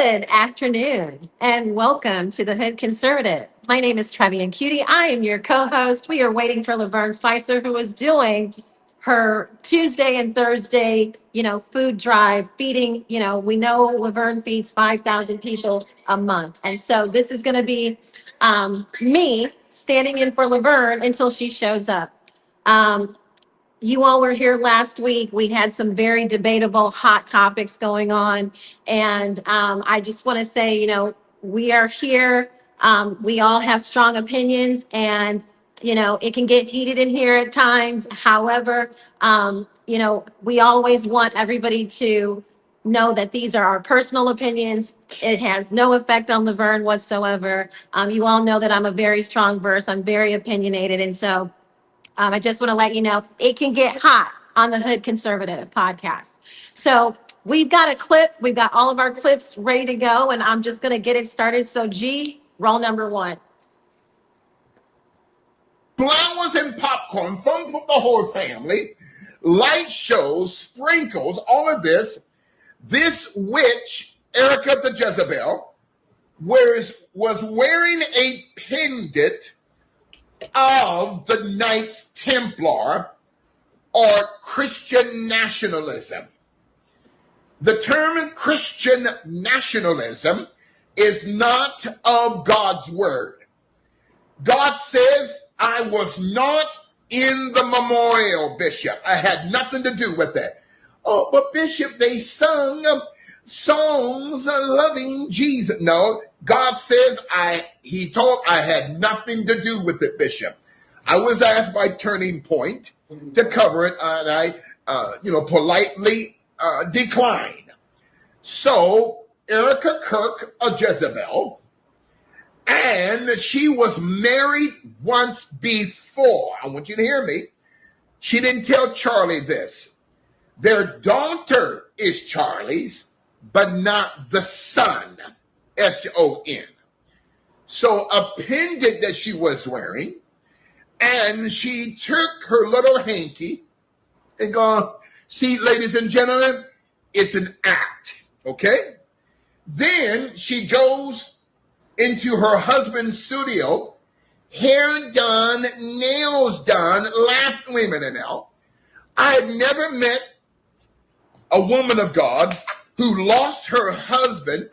Good afternoon and welcome to the Hood Conservative. My name is Trevian Cutie. I am your co-host. We are waiting for Laverne Spicer, who is doing her Tuesday and Thursday, food drive, feeding, we know Laverne feeds 5,000 people a month. And so this is going to be me standing in for Laverne until she shows up. Um, you all were here last week. We had some very debatable hot topics going on. And I just want to say, we are here. We all have strong opinions and, it can get heated in here at times. However, we always want everybody to know that these are our personal opinions. It has no effect on Laverne whatsoever. You all know that I'm a very strong verse. I'm very opinionated. And so I just want to let you know it can get hot on the Hood Conservative podcast. So we've got a clip. We've got all of our clips ready to go, and I'm just going to get it started. So G, roll number one. Flowers and popcorn, fun for the whole family, light shows, sprinkles, all of this. This witch, Erica the Jezebel, was wearing a pendant of the Knights Templar or Christian nationalism. The term Christian nationalism is not of God's word. God says, I was not in the memorial, Bishop. I had nothing to do with that. Oh, but Bishop, they sung songs loving Jesus. No, God says he told I had nothing to do with it, Bishop. I was asked by Turning Point to cover it, and I, politely declined. So Erica Kirk, a Jezebel, and she was married once before. I want you to hear me. She didn't tell Charlie this. Their daughter is Charlie's, but not the son, S-O-N. So a pendant that she was wearing, and she took her little hanky and gone, see, ladies and gentlemen, it's an act, okay? Then she goes into her husband's studio, hair done, nails done, laughed women and all. I had never met a woman of God who lost her husband,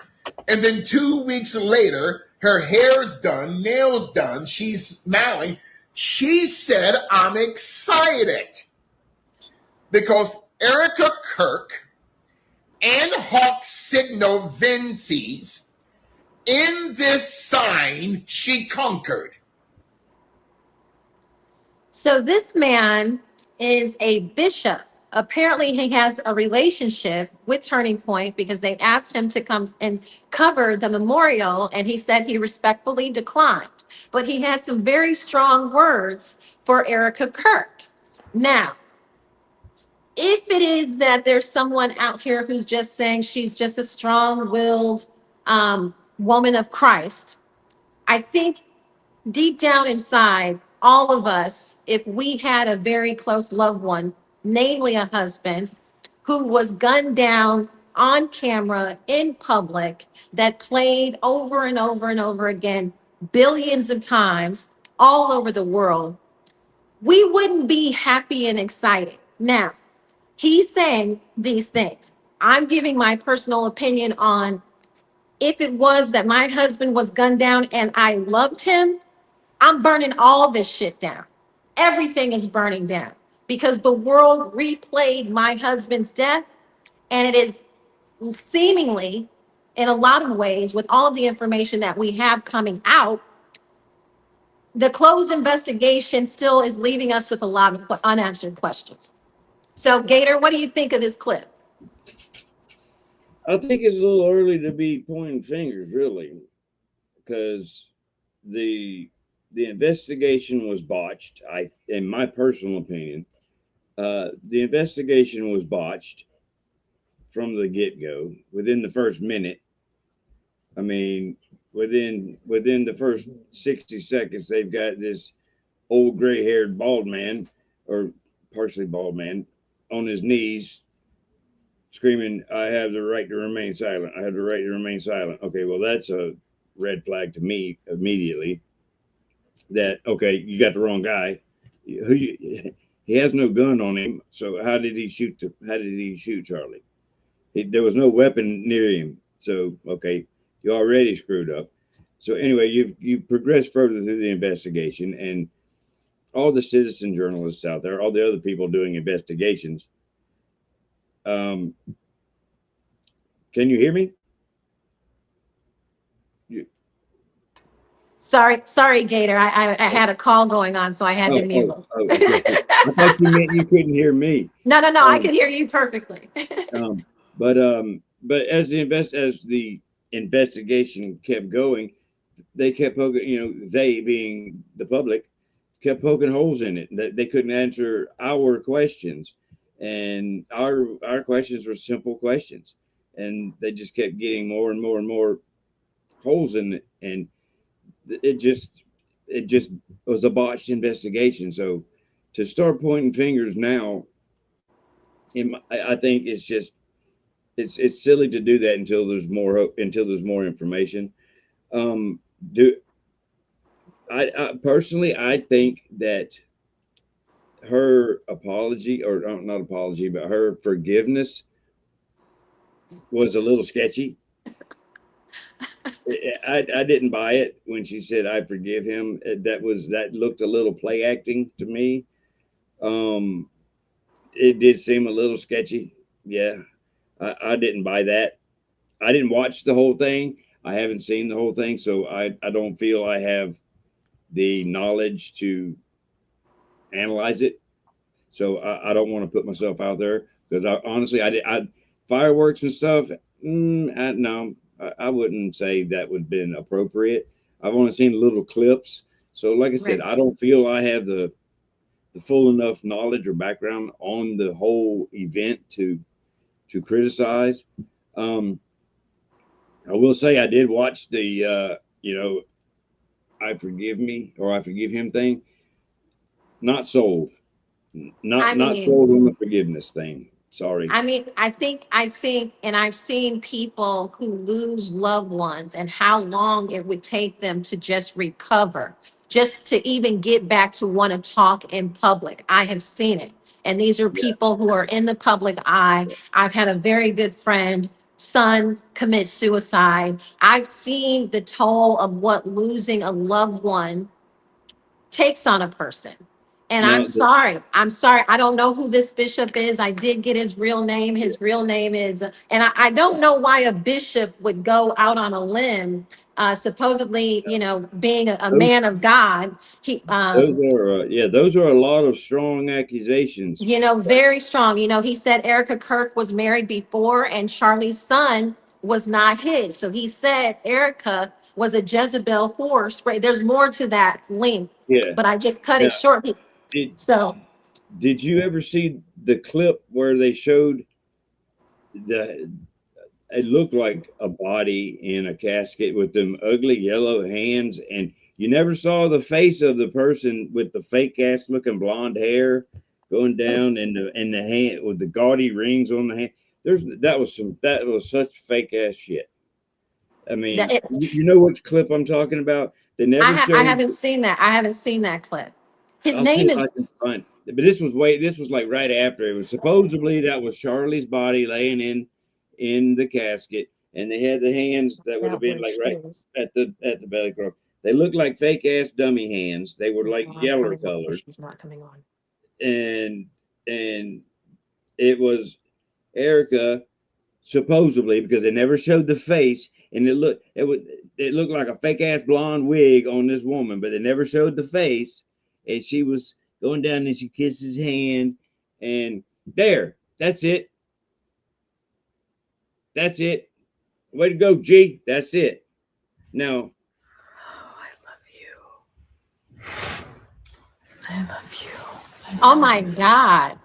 and then 2 weeks later, her hair's done, nails done, she's smiling. She said, I'm excited because Erica Kirk and Hawk Signal Vinces, in this sign, she conquered. So this man is a bishop. Apparently, he has a relationship with Turning Point because they asked him to come and cover the memorial, and he said he respectfully declined. But he had some very strong words for Erica Kirk. Now, if it is that there's someone out here who's just saying she's just a strong-willed woman of Christ, I think deep down inside, all of us, if we had a very close loved one, namely a husband, who was gunned down on camera in public, that played over and over and over again, billions of times all over the world, we wouldn't be happy and excited. Now, he's saying these things. I'm giving my personal opinion on if it was that my husband was gunned down and I loved him, I'm burning all this shit down. Everything is burning down because the world replayed my husband's death, and it is seemingly, in a lot of ways, with all of the information that we have coming out, the closed investigation still is leaving us with a lot of unanswered questions. So, Gator, what do you think of this clip? I think it's a little early to be pointing fingers, really, because the investigation was botched. In my personal opinion, the investigation was botched from the get-go. Within the first minute, I mean, within the first 60 seconds, they've got this old gray-haired bald man, or partially bald man, on his knees, screaming, "I have the right to remain silent. I have the right to remain silent." Okay, well, that's a red flag to me immediately. That okay, you got the wrong guy. Who you, he has no gun on him, so how did he shoot? How did he shoot Charlie? There was no weapon near him, so okay, you already screwed up. So anyway, you've progressed further through the investigation, and all the citizen journalists out there, all the other people doing investigations. Um, can you hear me? You, Sorry, Gator. I had a call going on, so I had to mute. okay. I thought you meant you couldn't hear me. No. I Um, could hear you perfectly. um, but as the investigation kept going, they kept poking. You know, they being the public kept poking holes in it. They couldn't answer our questions, and our questions were simple questions, and they just kept getting more and more and more holes in it, and it just it just was a botched investigation. So to start pointing fingers now, I think it's just it's silly to do that until there's more information. Um, do I personally I think that her apology or not apology, but her forgiveness was a little sketchy. I didn't buy it when she said I forgive him. That looked a little play acting to me. Um, it did seem a little sketchy. Yeah, I didn't buy that. I didn't watch the whole thing. I haven't seen the whole thing, so I don't feel I have the knowledge to analyze it. So I don't want to put myself out there because honestly, I fireworks and stuff. No, I wouldn't say that would have been appropriate. I've only seen little clips. So, like I said, Right. I don't feel I have the full enough knowledge or background on the whole event to criticize. Um, I will say I did watch the I forgive me or I forgive him thing. Not sold. I Not mean, sold on the forgiveness thing. Sorry. I think, and I've seen people who lose loved ones and how long it would take them to just recover, just to even get back to want to talk in public. I have seen it. And these are Yeah. people who are in the public eye. I've had a very good friend, son commit suicide. I've seen the toll of what losing a loved one takes on a person. And I'm Now, sorry. I'm sorry. I don't know who this bishop is. I did get his real name. His real name is, and I don't know why a bishop would go out on a limb, supposedly, being a those, man of God. He, those are a lot of strong accusations. very strong. He said Erica Kirk was married before and Charlie's son was not his. So he said Erica was a Jezebel horse. Right. There's more to that link, Yeah. but I just cut it Now, short. did So did you ever see the clip where they showed the? It looked like a body in a casket with them ugly yellow hands, and you never saw the face of the person with the fake ass looking blonde hair going down, and the hand with the gaudy rings on the hand. That was such fake ass shit. I that mean, it's you know which clip I'm talking about? They never I showed. haven't seen that. I haven't seen that clip. His I'll see name if is I can find. But this was like right after it was supposedly that was Charlie's body laying in the casket, and they had the hands that would have that been was like right his. at the belly club. They looked like fake ass dummy hands. They were like I'm yeller trying to look for colored, she's not coming on. and and it was Erica supposedly because they never showed the face, and it looked like a fake ass blonde wig on this woman, but they never showed the face, and she was going down and she kissed his hand, and there, that's it, that's it. Way to go, G. That's it. Now, Oh, I love you. I love you. Oh my God.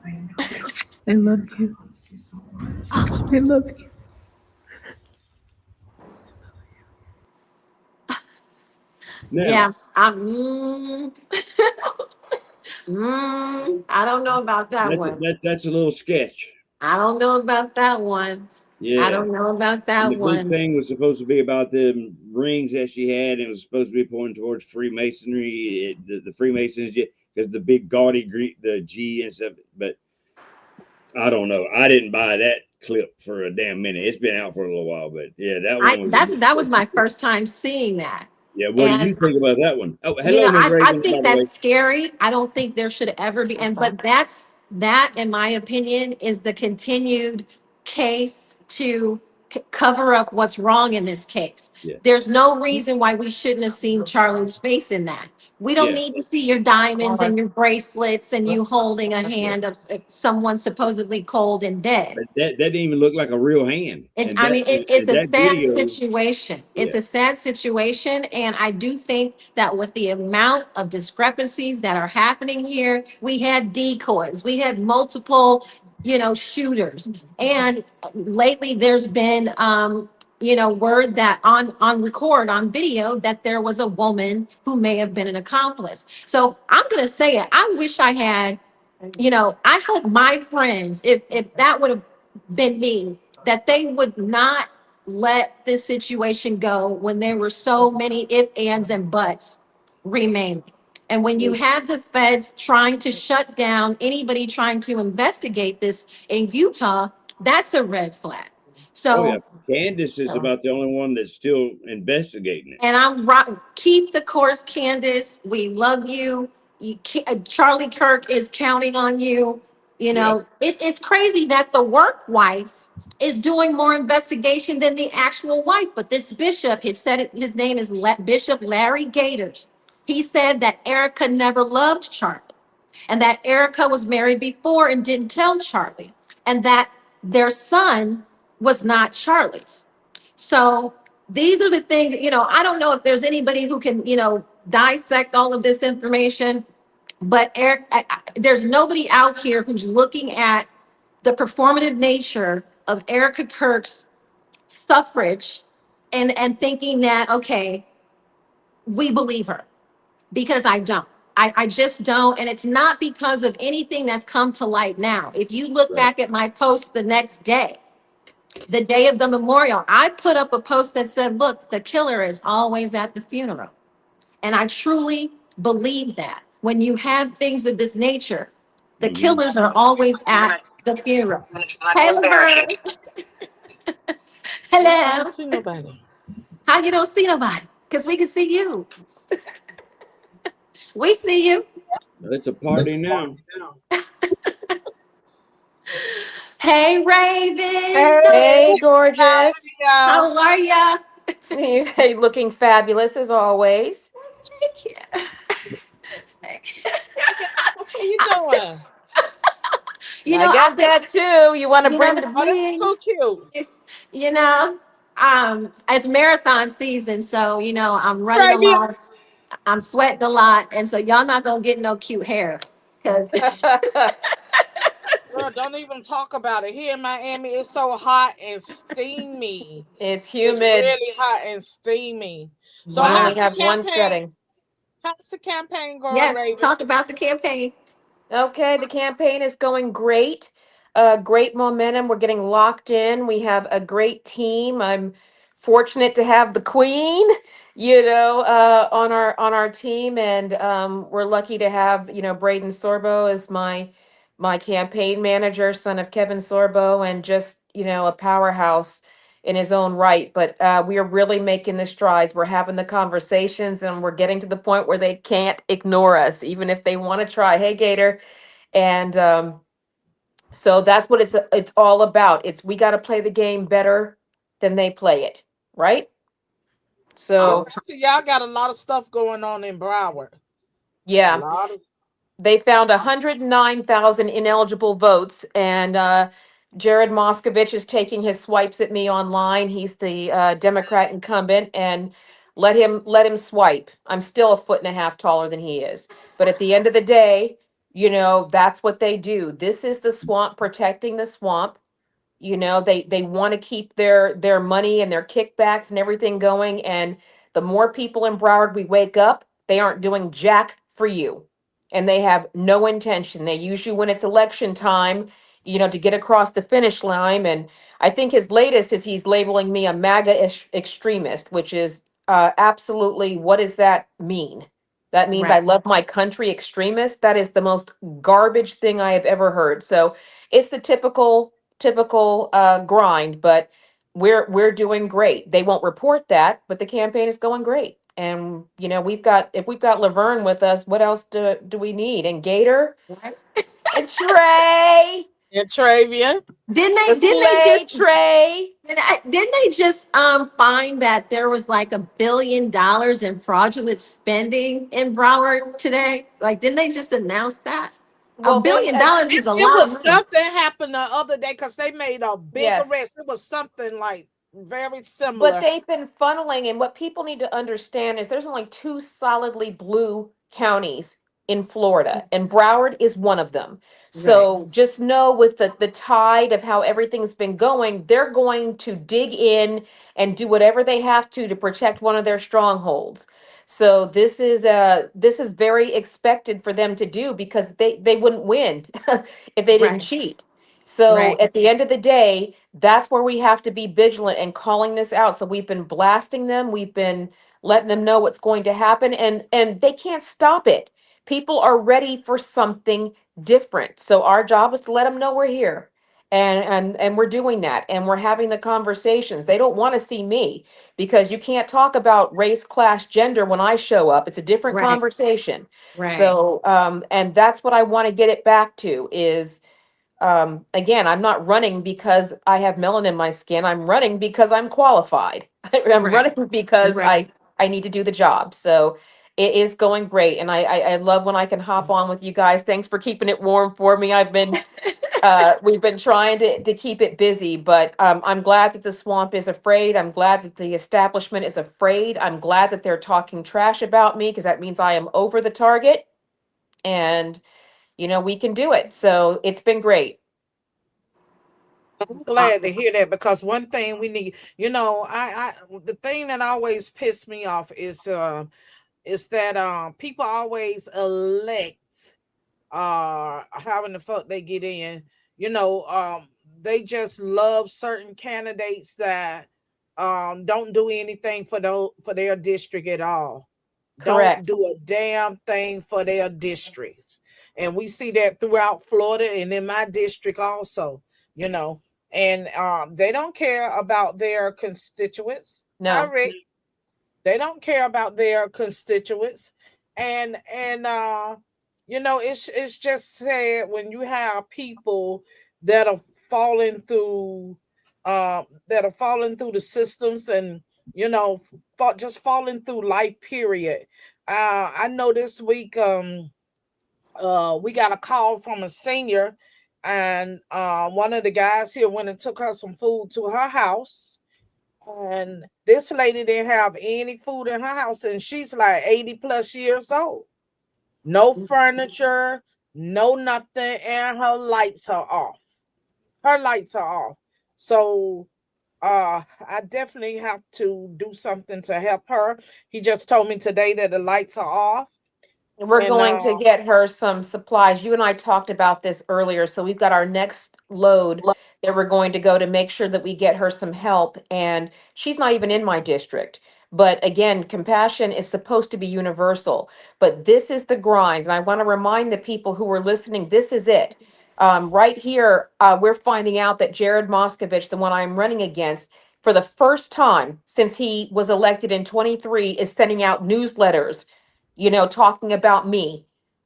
I love you. I love you. now Yes. I don't know about that one. that's a little sketch. I don't know about that one. I Yeah. don't know about And that the big one. thing was supposed to be about the rings that she had, and it was supposed to be pointing towards Freemasonry, the Freemasons, because the big gaudy the G and stuff. But I don't know. I didn't buy that clip for a damn minute. It's been out for a little while, but yeah, that I one was a that's bit that was my sketchy. first time seeing that. Yeah, what do you And think about that one? Oh, you hello, know, Miss I Raven, by think the way. that's scary. I don't think there should ever be, and but that, in my opinion, is the continued case to cover up what's wrong in this case. Yeah, There's no reason why we shouldn't have seen Charlie's face in that. We don't yeah. need to see your diamonds and your bracelets and you holding a hand of someone supposedly cold and dead. But that didn't even look like a real hand, It, and I that mean, it's a that sad video. situation. It's Yeah, a sad situation. And I do think that with the amount of discrepancies that are happening here, we had decoys, we had multiple, shooters. And lately there's been, word that on record, on video, that there was a woman who may have been an accomplice. So I'm going to say it. I wish I had, I hope my friends, if that would have been me, that they would not let this situation go when there were so many if, ands, and buts remaining. And when you yeah. have the feds trying to shut down anybody trying to investigate this in Utah, that's a red flag. Oh yeah. So, Candace is about the only one that's still investigating it. and I'm right. Keep the course, Candace. We love you. Charlie Kirk is counting on you. Yeah. It's crazy that the work wife is doing more investigation than the actual wife. But this bishop had said it, his name is Bishop Larry Gators. He said that Erica never loved Charlie and that Erica was married before and didn't tell Charlie, and that their son was not Charlie's. So these are the things, I don't know if there's anybody who can, dissect all of this information, but Eric, there's nobody out here who's looking at the performative nature of Erica Kirk's suffrage and thinking that, okay, we believe her, because I don't. I just don't. And it's not because of anything that's come to light now. If you look Right. back at my post the next day, the day of the memorial, I put up a post that said, look, the killer is always at the funeral. And I truly believe that when you have things of this nature, the Mm-hmm. killers are always at the funeral. Hey, Laverne. I Hello. don't see nobody. How you don't see nobody? Because we can see you. We see you. It's a party now. Hey, Raven. Hey, Hey, gorgeous. y'all. How are ya? Hey, looking fabulous as always. How you doing? I I've got been, that too. You want to you know, bring the Oh, that's bling? so cute. you know, it's marathon season, so I'm running a Right here. lot, I'm sweating a lot, and so y'all not gonna get no cute hair. Cause Girl, don't even talk about it. Here in Miami, it's so hot and steamy. It's It's humid. really hot and steamy. So We only wow. how's the have one campaign? setting. How's the campaign going, Yes, Raven? talk about the campaign. Okay, the campaign is going great. Great momentum. We're getting locked in. We have a great team. I'm fortunate to have the queen, on our team, and we're lucky to have Braden Sorbo as my campaign manager, son of Kevin Sorbo, and just a powerhouse in his own right. But we are really making the strides. We're having the conversations, and we're getting to the point where they can't ignore us, even if they want to try. Hey, Gator. And so that's what it's all about. It's we got to play the game better than they play it, right? I So see y'all got a lot of stuff going on in Broward. A yeah, lot of they found 109,000 ineligible votes, and Jared Moskovich is taking his swipes at me online. He's the Democrat incumbent, and let him swipe. I'm still a foot and a half taller than he is, but at the end of the day, that's what they do. This is the swamp protecting the swamp. They want to keep their money and their kickbacks and everything going, and the more people in Broward we wake up, they aren't doing jack for you, and they have no intention. They use you when it's election time, to get across the finish line. And I think his latest is he's labeling me a MAGA extremist, which is absolutely, what does that mean? That means I Right. love my country extremist. That is the most garbage thing I have ever heard. So it's the typical grind, but we're doing great. They won't report that, but the campaign is going great. And if we've got Laverne with us, what else do we need? And Gator Right. and Trey, And Travian. Didn't the they? Didn't they sleigh just? Trey. Didn't they just find that there was like $1 billion in fraudulent spending in Broward today? Like, didn't they just announce that? A Well, they billion dollars is a It lot of was money. something happened the other day because they made a big yes. arrest. It was something like very But similar. they've been funneling, and what people need to understand is there's only two solidly blue counties in Florida, and Broward is one of them. Right. So just know with the tide of how everything's been going, they're going to dig in and do whatever they have to protect one of their strongholds. So this is very expected for them to do because they wouldn't win if they didn't Right. cheat. So Right. at the end of the day, that's where we have to be vigilant and calling this out. So we've been blasting them, we've been letting them know what's going to happen, and they can't stop it. People are ready for something different. So our job is to let them know we're here. And we're doing that, and we're having the conversations. They don't want to see me because you can't talk about race, class, gender when I show up. It's a different Right. conversation. Right. So and that's what I want to get it back to is again, I'm not running because I have melanin in my skin. I'm running because I'm qualified. I'm Right. running because Right. I need to do the job. So it is going great, and I love when I can hop on with you guys. Thanks for keeping it warm for me. We've been trying to keep it busy, but I'm glad that the swamp is afraid. I'm glad that the establishment is afraid. I'm glad that they're talking trash about me because that means I am over the target, and we can do it. So it's been great. I'm glad to Awesome. hear that because one thing we need, the thing that always pissed me off is that people always elect having the fuck they get in. You know, they just love certain candidates that don't do anything for their district at all. Don't Correct. do a damn thing for their districts. And we see that throughout Florida and in my district also, you know. And they don't care about their constituents. Hi, No. Rick. They don't care about their constituents. And it's just sad when you have people that are falling through the systems and just falling through life period. I know this week we got a call from a senior, and one of the guys here went and took her some food to her house, and this lady didn't have any food in her house, and she's like 80 plus years old. No furniture, no nothing, and her lights are off. Her lights are off. So I definitely have to do something to help her. He just told me today that the lights are off. We're And going to get her some supplies. You and I talked about this earlier. So we've got our next load that we're going to go to make sure that we get her some help. And she's not even in my district. But again, compassion is supposed to be universal. But this is the grind. And I want to remind the people who are listening, this is it. Right here, we're finding out that Jared Moskovich, the one I'm running against, for the first time since he was elected in 23, is sending out newsletters talking about me.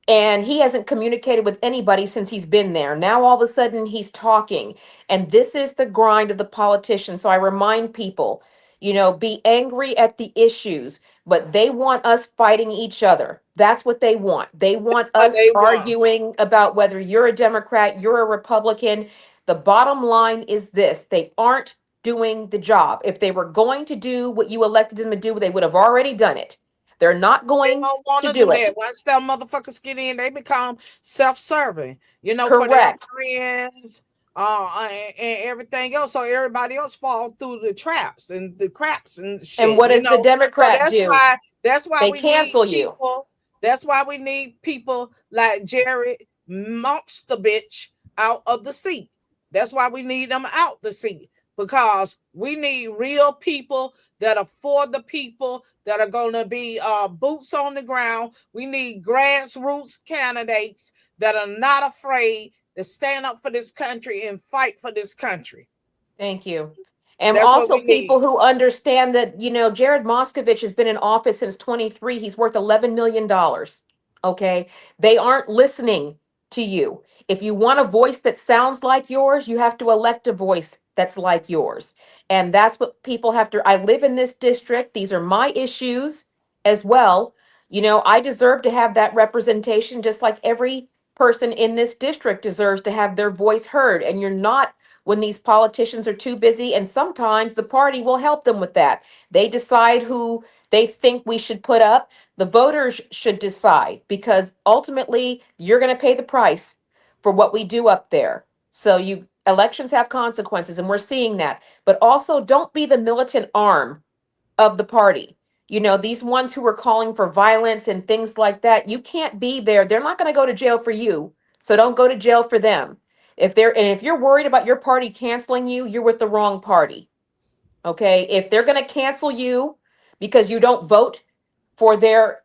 And he hasn't communicated with anybody since he's been there. Now all of a sudden he's talking. And this is the grind of the politician. So I remind people, be angry at the issues, but they want us fighting each other. That's what they want. They want what us they want. arguing about whether you're a Democrat, you're a Republican. The bottom line is this: they aren't doing the job. If they were going to do what you elected them to do, they would have already done it. They're not They going don't want to to do do it. that. Once them motherfuckers get in, they become self-serving, for their Correct. friends, and everything else. So everybody else fall through the traps and the craps and And shit. what does the So Democrat that's do? why They we need cancel you. people. That's why we need people like Jared Monster bitch out of the seat. That's why we need them out the seat, because we need real people that are for the people, that are going to be boots on the ground. We need grassroots candidates that are not afraid to stand up for this country and fight for this country. Thank you. And That's what also we need. people who understand that, Jared Moskovich has been in office since 23. He's worth $11 million. Okay. They aren't listening to you. If you want a voice that sounds like yours, you have to elect a voice that's like yours. And that's what people have to. I live in this district. These are my issues as well. I deserve to have that representation just like every person in this district deserves to have their voice heard. And you're not when these politicians are too busy, and sometimes the party will help them with that. They decide who they think we should put up. The voters should decide, because ultimately you're going to pay the price for what we do up there. So you elections have consequences, and we're seeing that. But also, don't be the militant arm of the party. These ones who are calling for violence and things like that, you can't be there. They're not going to go to jail for you. So don't go to jail for them. If you're worried about your party canceling you, you're with the wrong party. Okay? If they're going to cancel you because you don't vote for their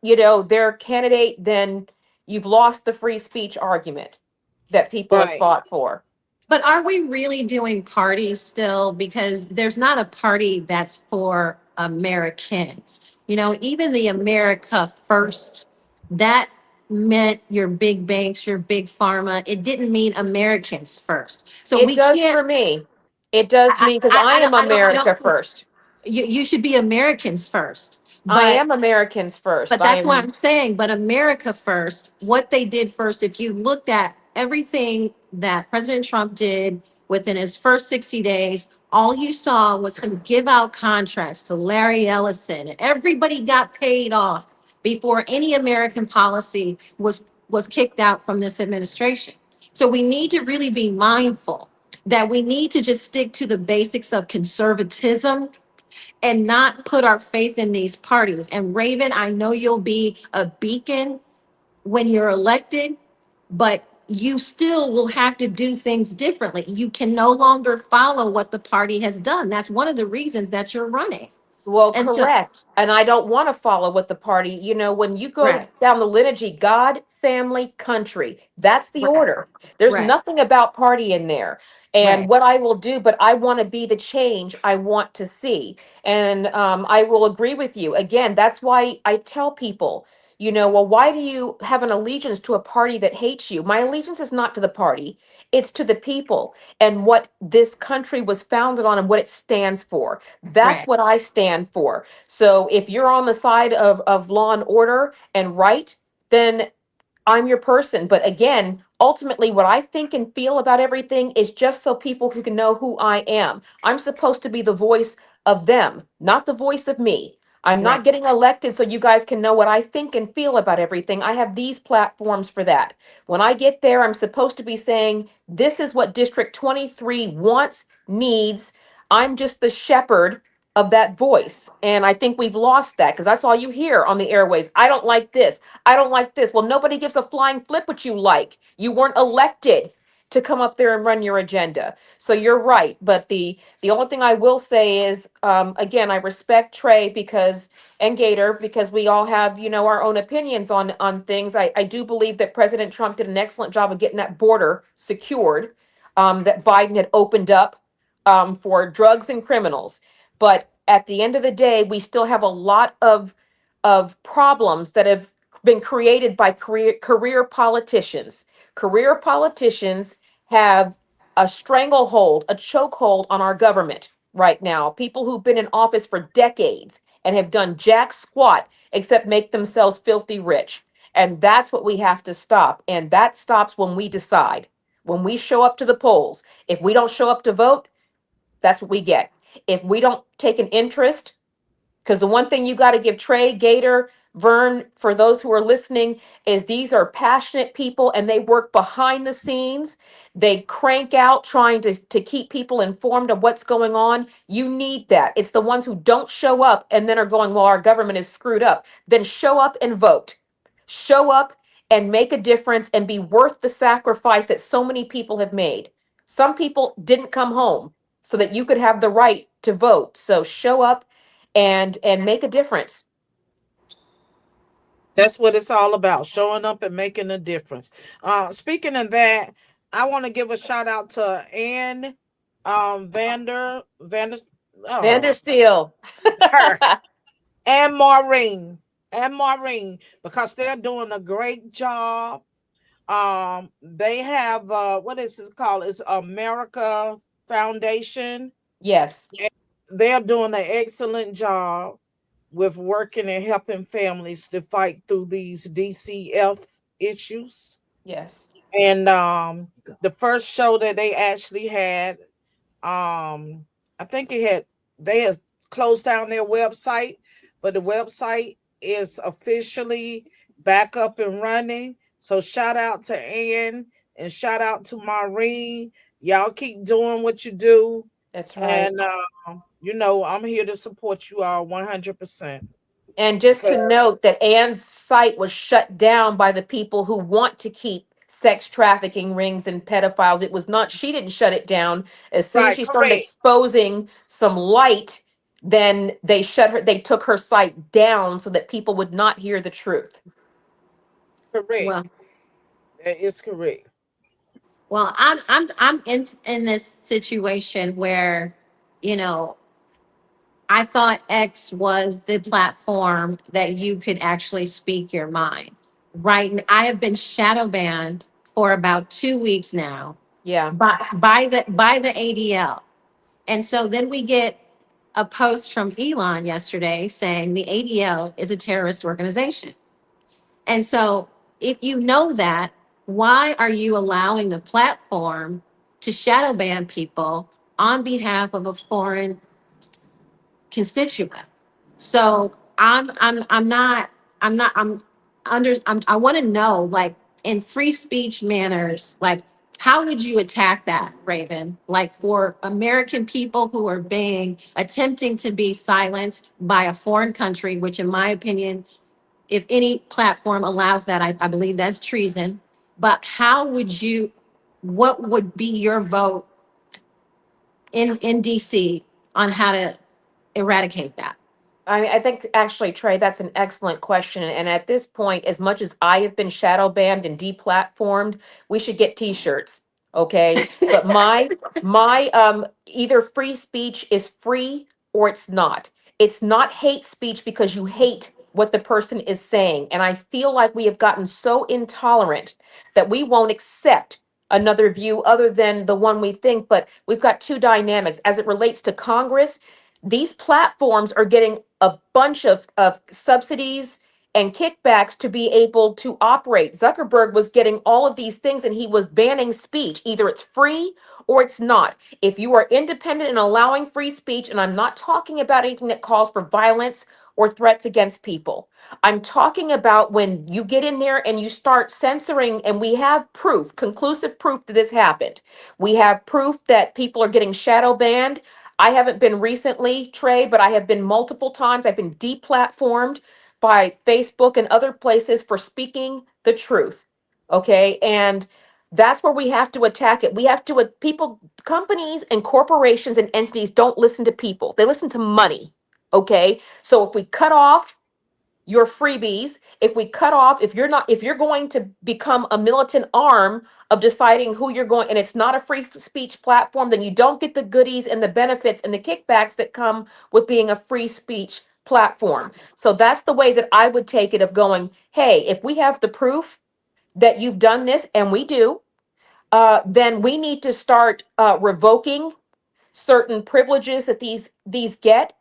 candidate, then you've lost the free speech argument that people have Right. fought for. But are we really doing parties still? Because there's not a party that's for Americans. Even the America First, that meant your big banks, your big pharma. It didn't mean Americans first. So It we does can't. for me. It does I, me because I, I I am don't. I don't. I America don't. first. You should be Americans first. I But am Americans first. but I that's what am. I'm saying. But America first, what they did first, if you looked at everything that President Trump did within his first 60 days, all you saw was him give out contracts to Larry Ellison, and everybody got paid off before any American policy was kicked out from this administration. So we need to really be mindful that we need to just stick to the basics of conservatism and not put our faith in these parties. And Raven, I know you'll be a beacon when you're elected, but you still will have to do things differently. You can no longer follow what the party has done. That's one of the reasons that you're running. Well, And so, correct. And I don't want to follow with the party. When you go right, down the liturgy, God, family, country, that's the right, order. There's right, nothing about party in there. And right, what I will do, but I want to be the change I want to see. And I will agree with you. Again, that's why I tell people, well, why do you have an allegiance to a party that hates you? My allegiance is not to the party, it's to the people and what this country was founded on and what it stands for. That's right, what I stand for. So if you're on the side of law and order and right, then I'm your person. But again, ultimately, what I think and feel about everything is just so people who can know who I am. I'm supposed to be the voice of them, not the voice of me. I'm right, not getting elected so you guys can know what I think and feel about everything. I have these platforms for that. When I get there, I'm supposed to be saying, this is what District 23 wants, needs. I'm just the shepherd of that voice. And I think we've lost that because that's all you hear on the airways. I don't like this. I don't like this. Well, nobody gives a flying flip what you like. You weren't elected to come up there and run your agenda. So you're right. But the only thing I will say is, again, I respect Trey because and Gator because we all have our own opinions on things. I do believe that President Trump did an excellent job of getting that border secured. That Biden had opened up for drugs and criminals. But at the end of the day, we still have a lot of problems that have been created by career politicians. Career politicians have a stranglehold, a chokehold on our government right now. People who've been in office for decades and have done jack squat except make themselves filthy rich. And that's what we have to stop. And that stops when we decide, when we show up to the polls. If we don't show up to vote, that's what we get. If we don't take an interest, because the one thing you got to give Trey, Gator, Vern, for those who are listening, is these are passionate people and they work behind the scenes. They crank out trying to keep people informed of what's going on. You need that. It's the ones who don't show up and then are going, well, our government is screwed up. Then show up and vote. Show up and make a difference and be worth the sacrifice that so many people have made. Some people didn't come home so that you could have the right to vote. So show up and make a difference. That's what it's all about, showing up and making a difference. Speaking of that, I want to give a shout out to Ann Vander oh Vandersteel. her and Maureen because they're doing a great job. They have what is it called? It's America Foundation. Yes, They're doing an excellent job with working and helping families to fight through these DCF issues. yes, And the first show that they actually had, I think they had closed down their website, but the website is officially back up and running. So shout out to Ann and shout out to Maureen. Y'all keep doing what you do. that's right. And you know, I'm here to support you all 100%. And just Because to note that Anne's site was shut down by the people who want to keep sex trafficking rings and pedophiles. It was not, she didn't shut it down. As soon as right, she started correct, exposing some light, then they took her site down so that people would not hear the truth. correct. Well, That is correct. I'm in this situation where, you know, I thought X was the platform that you could actually speak your mind. Right. I have been shadow banned for about 2 weeks now Yeah, by the ADL. And so then we get a post from Elon yesterday saying the ADL is a terrorist organization. And so if you know that, why are you allowing the platform to shadow ban people on behalf of a foreign constituent? So I'm I want to know, like, in free speech manners, like, how would you attack that, Raven? Like, for American people who are being attempting to be silenced by a foreign country, which in my opinion, if any platform allows that, I believe that's treason. But what would be your vote in DC on how to eradicate that? I think actually, Trey, that's an excellent question. And at this point, as much as I have been shadow banned and deplatformed, we should get t-shirts. Okay. But my either free speech is free or it's not. It's not hate speech because you hate what the person is saying. And I feel like we have gotten so intolerant that we won't accept another view other than the one we think. But we've got two dynamics as it relates to Congress. These platforms are getting a bunch of subsidies and kickbacks to be able to operate. Zuckerberg was getting all of these things and he was banning speech. Either it's free or it's not. If you are independent and allowing free speech, and I'm not talking about anything that calls for violence or threats against people, I'm talking about when you get in there and you start censoring, and we have proof, conclusive proof that this happened. We have proof that people are getting shadow banned. I haven't been recently, Trey, but I have been multiple times. I've been deplatformed by Facebook and other places for speaking the truth. Okay. And that's where we have to attack it. We have to, people, companies and corporations and entities don't listen to people, they listen to money. Okay. So if we cut off your freebies, if we cut off, if you're going to become a militant arm of deciding who you're going, and it's not a free speech platform, then you don't get the goodies and the benefits and the kickbacks that come with being a free speech platform. So that's the way that I would take it, of going, hey, if we have the proof that you've done this, and we do, then we need to start revoking certain privileges that these get,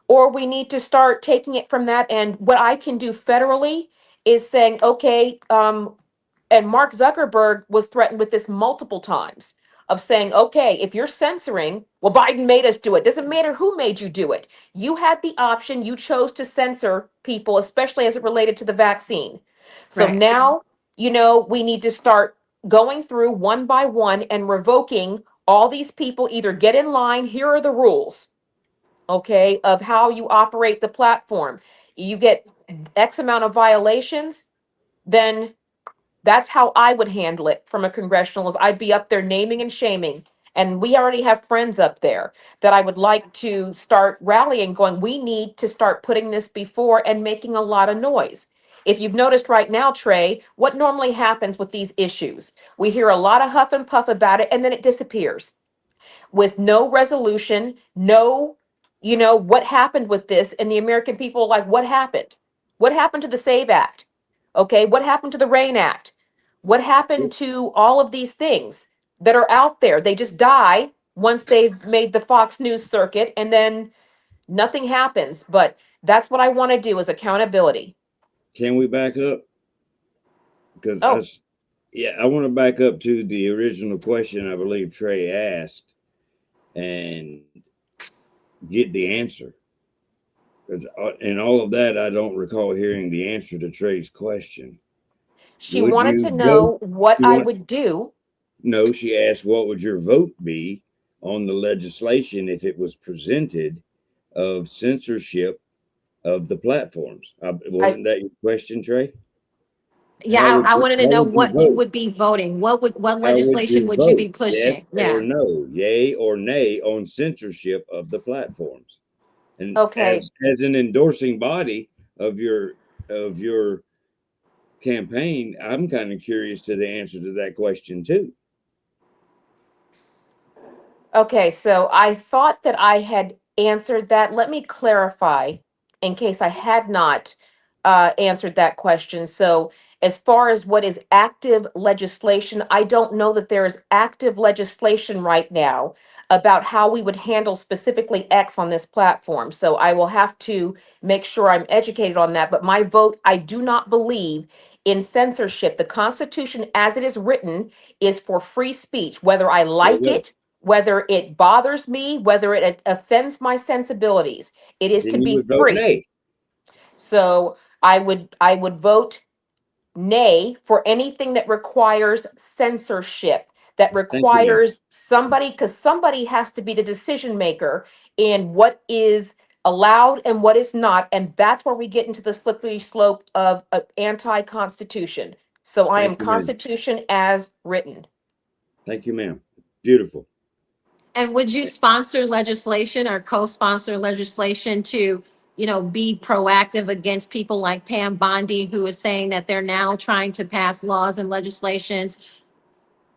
or we need to start taking it from that. And what I can do federally is saying, okay, and Mark Zuckerberg was threatened with this multiple times, of saying, okay, if you're censoring, well, Biden made us do it. Doesn't matter who made you do it. You had the option. You chose to censor people, especially as it related to the vaccine. So Right. now, we need to start going through one by one and revoking all these people. Either get in line, here are the rules, okay, of how you operate the platform. You get X amount of violations, then that's how I would handle it from a congressional. Is I'd be up there naming and shaming And we already have friends up there that I would like to start rallying, going, we need to start putting this before and making a lot of noise. If you've noticed right now, Trey, what normally happens with these issues? We hear a lot of huff and puff about it and then it disappears with no resolution, no, what happened with this? And the American people are like, what happened? What happened to the SAVE Act? Okay, what happened to the RAIN Act? What happened to all of these things that are out there? They just die once they've made the Fox News circuit and then nothing happens. But that's what I want to do is accountability. Can we back up? Because Oh, yeah, I want to back up to the original question I believe Trey asked and get the answer. Because in all of that, I don't recall hearing the answer to Trey's question. she Would wanted you to vote? know what You I want? would do. No, she asked, what would your vote be on the legislation if it was presented of censorship of the platforms? I Wasn't that your question, Trey? Yeah, I wanted to How know would you what you vote? would be voting. What How would legislation you would you vote? be Yes pushing? or Yeah. no? Yay or nay on censorship of the platforms? And okay. as an endorsing body of your campaign, I'm kind of curious to the answer to that question too. Okay, so I thought that I had answered that. Let me clarify in case I had not answered that question. So, as far as what is active legislation, I don't know that there is active legislation right now about how we would handle specifically X on this platform. So, I will have to make sure I'm educated on that. But my vote, I do not believe in censorship. The Constitution, as it is written, is for free speech, whether I There you like go. it, whether it bothers me, whether it offends my sensibilities. It is to Then you be would vote free. nay. So I would vote nay for anything that requires censorship, that Thank you, ma'am. requires somebody, because somebody has to be the decision maker in what is allowed and what is not. And that's where we get into the slippery slope of anti-constitution. So I am Thank you, ma'am. constitution as written. Thank you, ma'am. Beautiful. And would you sponsor legislation or co-sponsor legislation to, be proactive against people like Pam Bondi, who is saying that they're now trying to pass laws and legislations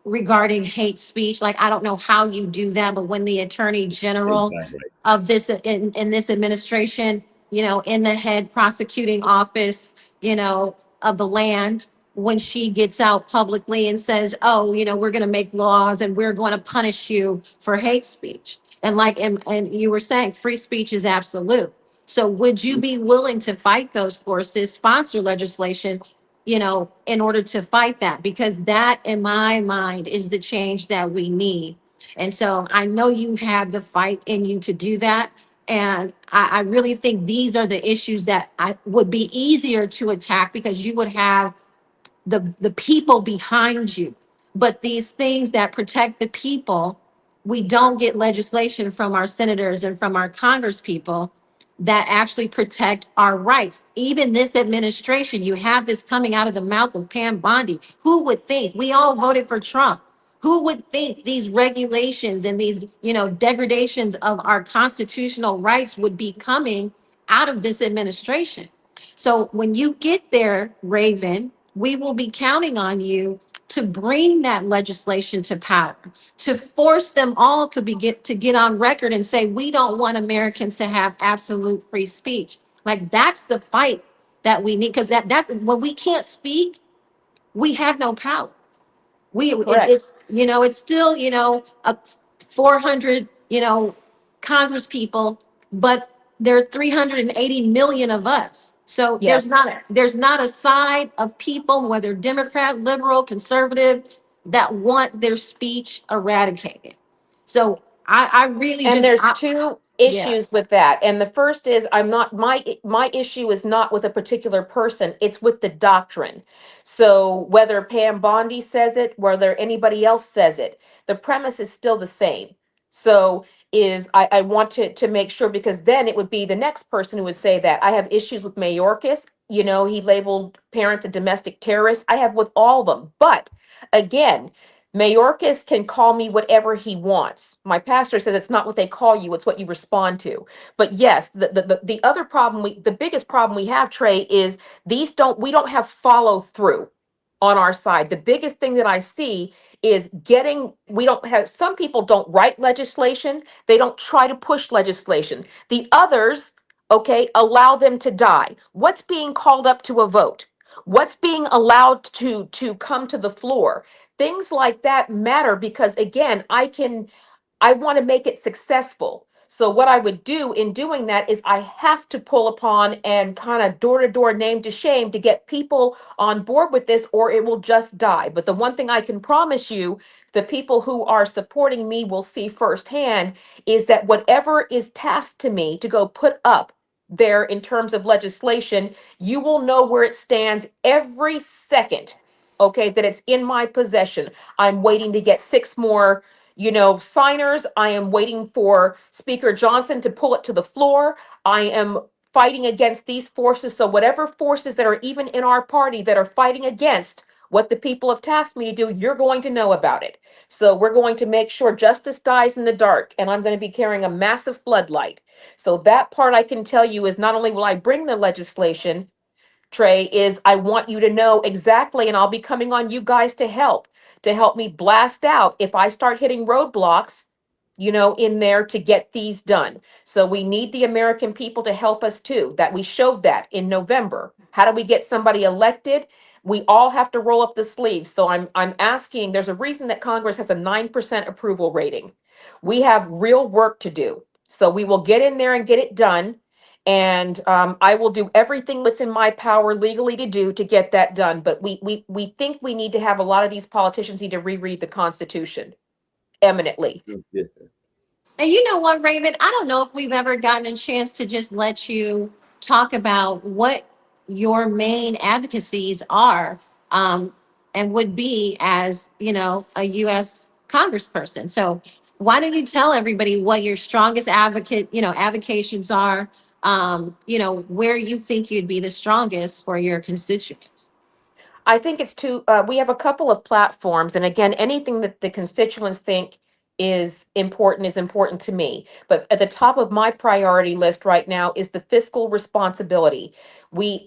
regarding hate speech? Like, I don't know how you do that, but when the attorney general Exactly. of this, in this administration, in the head prosecuting office, of the land, when she gets out publicly and says, oh, we're going to make laws and we're going to punish you for hate speech. And and you were saying free speech is absolute. So would you be willing to fight those forces, sponsor legislation, in order to fight that? Because that, in my mind, is the change that we need. And so I know you have the fight in you to do that. And I really think these are the issues that I would be easier to attack because you would have the people behind you. But these things that protect the people, we don't get legislation from our senators and from our congresspeople that actually protect our rights. Even this administration, you have this coming out of the mouth of Pam Bondi. Who would think? We all voted for Trump. Who would think these regulations and these, degradations of our constitutional rights would be coming out of this administration? So when you get there, Raven, we will be counting on you to bring that legislation to power, to force them all to get on record and say, we don't want Americans to have absolute free speech. Like, that's the fight that we need, because that when we can't speak, we have no power. Correct. It's still, a 400, Congress people, but there are 380 million of us. So Yes. there's not a side of people, whether Democrat, liberal, conservative, that want their speech eradicated. So I really And just, there's two yeah. issues with that. And the first is I'm not my issue is not with a particular person, it's with the doctrine. So whether Pam Bondi says it, whether anybody else says it, the premise is still the same. So I want to make sure, because then it would be the next person who would say that. I have issues with Mayorkas. He labeled parents a domestic terrorist. I have with all of them. But again, Mayorkas can call me whatever he wants. My pastor says it's not what they call you, it's what you respond to. But yes, the other problem the biggest problem we have, Trey, is we don't have follow through on our side. The biggest thing that I see is we don't have, some people don't write legislation, they don't try to push legislation. The others, okay, allow them to die. What's being called up to a vote? What's being allowed to come to the floor? Things like that matter because again, I want to make it successful. So what I would do in doing that is I have to pull upon and kind of door to door, name to shame to get people on board with this, or it will just die. But the one thing I can promise you, the people who are supporting me will see firsthand is that whatever is tasked to me to go put up there in terms of legislation, you will know where it stands every second. Okay, that it's in my possession. I'm waiting to get 6 more signers. I am waiting for Speaker Johnson to pull it to the floor. I am fighting against these forces. So, whatever forces that are even in our party that are fighting against what the people have tasked me to do, you're going to know about it. So, we're going to make sure justice dies in the dark, and I'm going to be carrying a massive floodlight. So, that part I can tell you is not only will I bring the legislation, Trey, is I want you to know exactly, and I'll be coming on you guys to help me blast out if I start hitting roadblocks, in there to get these done. So we need the American people to help us too. That we showed that in November. How do we get somebody elected? We all have to roll up the sleeves. So I'm asking, there's a reason that Congress has a 9% approval rating. We have real work to do. So we will get in there and get it done. And I will do everything that's in my power legally to do to get that done. But we think we need to have a lot of these politicians need to reread the Constitution eminently. Yeah. And you know what, Raven? I don't know if we've ever gotten a chance to just let you talk about what your main advocacies are, um, and would be as, a U.S. congressperson. So why don't you tell everybody what your strongest avocations are, where you think you'd be the strongest for your constituents? I think it's we have a couple of platforms. And again, anything that the constituents think is important to me. But at the top of my priority list right now is the fiscal responsibility.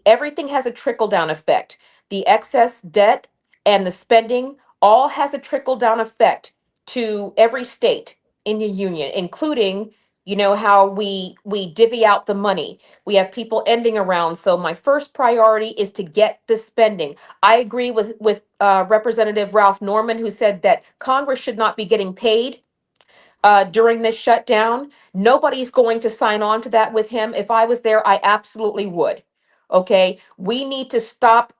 Everything has a trickle down effect. The excess debt and the spending all has a trickle down effect to every state in the union, including, how we divvy out the money. We have people ending around. So my first priority is to get the spending. I agree with Representative Ralph Norman, who said that Congress should not be getting paid during this shutdown. Nobody's going to sign on to that with him. If I was there, I absolutely would. Okay, we need to stop.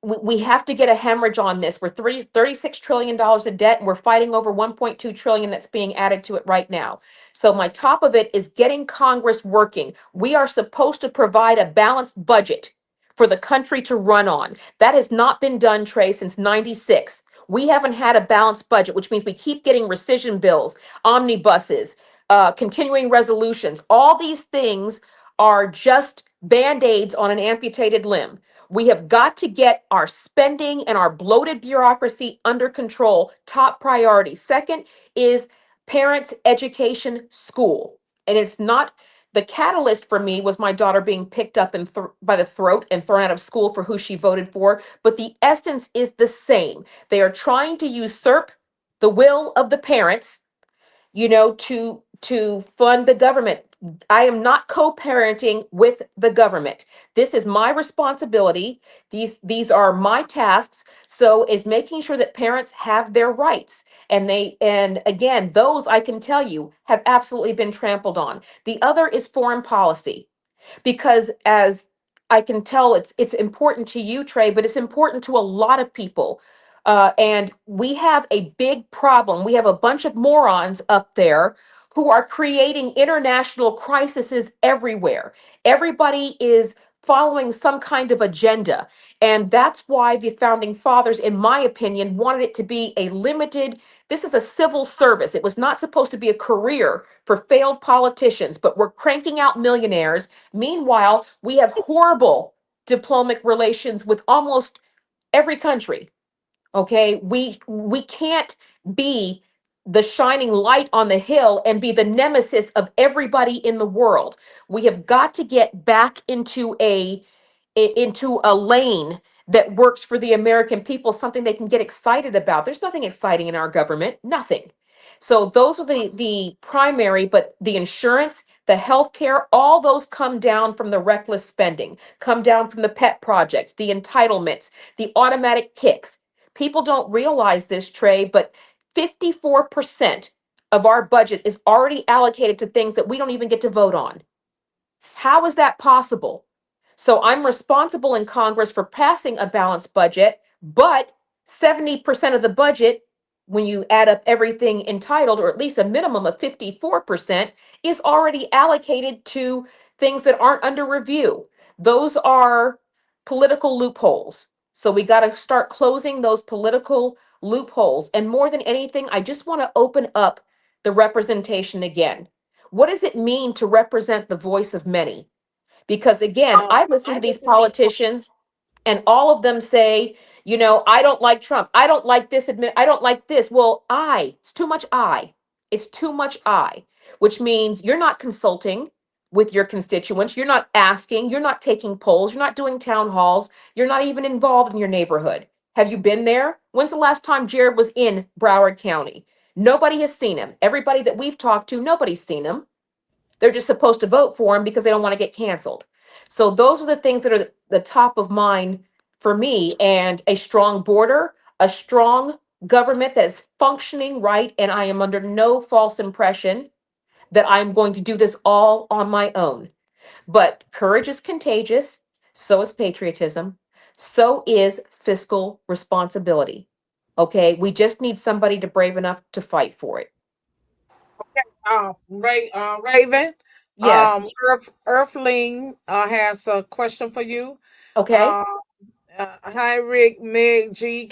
We have to get a hemorrhage on this. We're $36 trillion of debt, and we're fighting over 1.2 trillion that's being added to it right now. So my top of it is getting Congress working. We are supposed to provide a balanced budget for the country to run on. That has not been done, Trey, since 96. We haven't had a balanced budget, which means we keep getting rescission bills, omnibuses, continuing resolutions. All these things are just band-aids on an amputated limb. We have got to get our spending and our bloated bureaucracy under control. Top priority. Second is parents' education, school. And it's not the catalyst for me was my daughter being picked up and by the throat and thrown out of school for who she voted for. But the essence is the same. They are trying to usurp the will of the parents, to fund the government. I am not co-parenting with the government. This is my responsibility. These are my tasks. So is making sure that parents have their rights. And again, those I can tell you have absolutely been trampled on. The other is foreign policy, because as I can tell, it's important to you, Trey, but it's important to a lot of people. And we have a big problem. We have a bunch of morons up there who are creating international crises everywhere. Everybody is following some kind of agenda. And that's why the founding fathers, in my opinion, wanted it to be a limited. This is a civil service. It was not supposed to be a career for failed politicians, but we're cranking out millionaires. Meanwhile, we have horrible diplomatic relations with almost every country. Okay, we can't be the shining light on the hill and be the nemesis of everybody in the world. We have got to get back into into a lane that works for the American people, something they can get excited about. There's nothing exciting in our government, nothing. So those are the primary, but the insurance, the healthcare, all those come down from the reckless spending, come down from the pet projects, the entitlements, the automatic kicks. People don't realize this, Trey, but 54% of our budget is already allocated to things that we don't even get to vote on. How is that possible? So I'm responsible in Congress for passing a balanced budget, but 70% of the budget, when you add up everything entitled, or at least a minimum of 54%, is already allocated to things that aren't under review. Those are political loopholes. So we got to start closing those political loopholes. And more than anything, I just want to open up the representation again. What does it mean to represent the voice of many? Because again, I listen to these politicians and all of them say, I don't like Trump. I don't like this I don't like this. Well, it's too much I. It's too much I, which means you're not consulting with your constituents. You're not asking, you're not taking polls, you're not doing town halls, you're not even involved in your neighborhood. Have you been there? When's the last time Jared was in Broward County? Nobody has seen him. Everybody that we've talked to, nobody's seen him. They're just supposed to vote for him because they don't want to get canceled. So those are the things that are the top of mind for me, and a strong border, a strong government that is functioning right. And I am under no false impression that I'm going to do this all on my own. But courage is contagious. So is patriotism. So is fiscal responsibility. Okay. We just need somebody to brave enough to fight for it. Raven, Yes. Earthling has a question for you. Okay. Uh, Hi, Rick, Meg, G,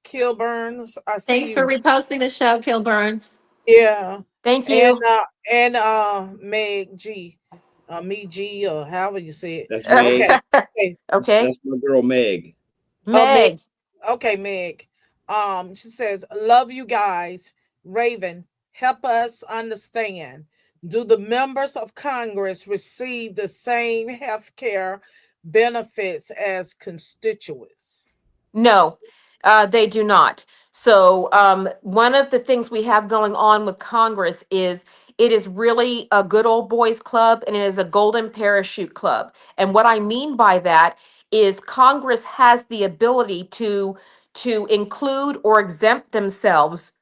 Kilburns. I see Thanks for you. reposting the show, Kilburn. Yeah, Thank and you. Meg G, me G, or however you say it. That's Meg. Okay, okay. Okay. That's my girl Meg. Meg. Meg. Okay, Meg. She says, "Love you guys." Raven, help us understand. Do the members of Congress receive the same health care benefits as constituents? No, they do not. So, one of the things we have going on with Congress is it is really a good old boys club and it is a golden parachute club. And what I mean by that is Congress has the ability to include or exempt themselves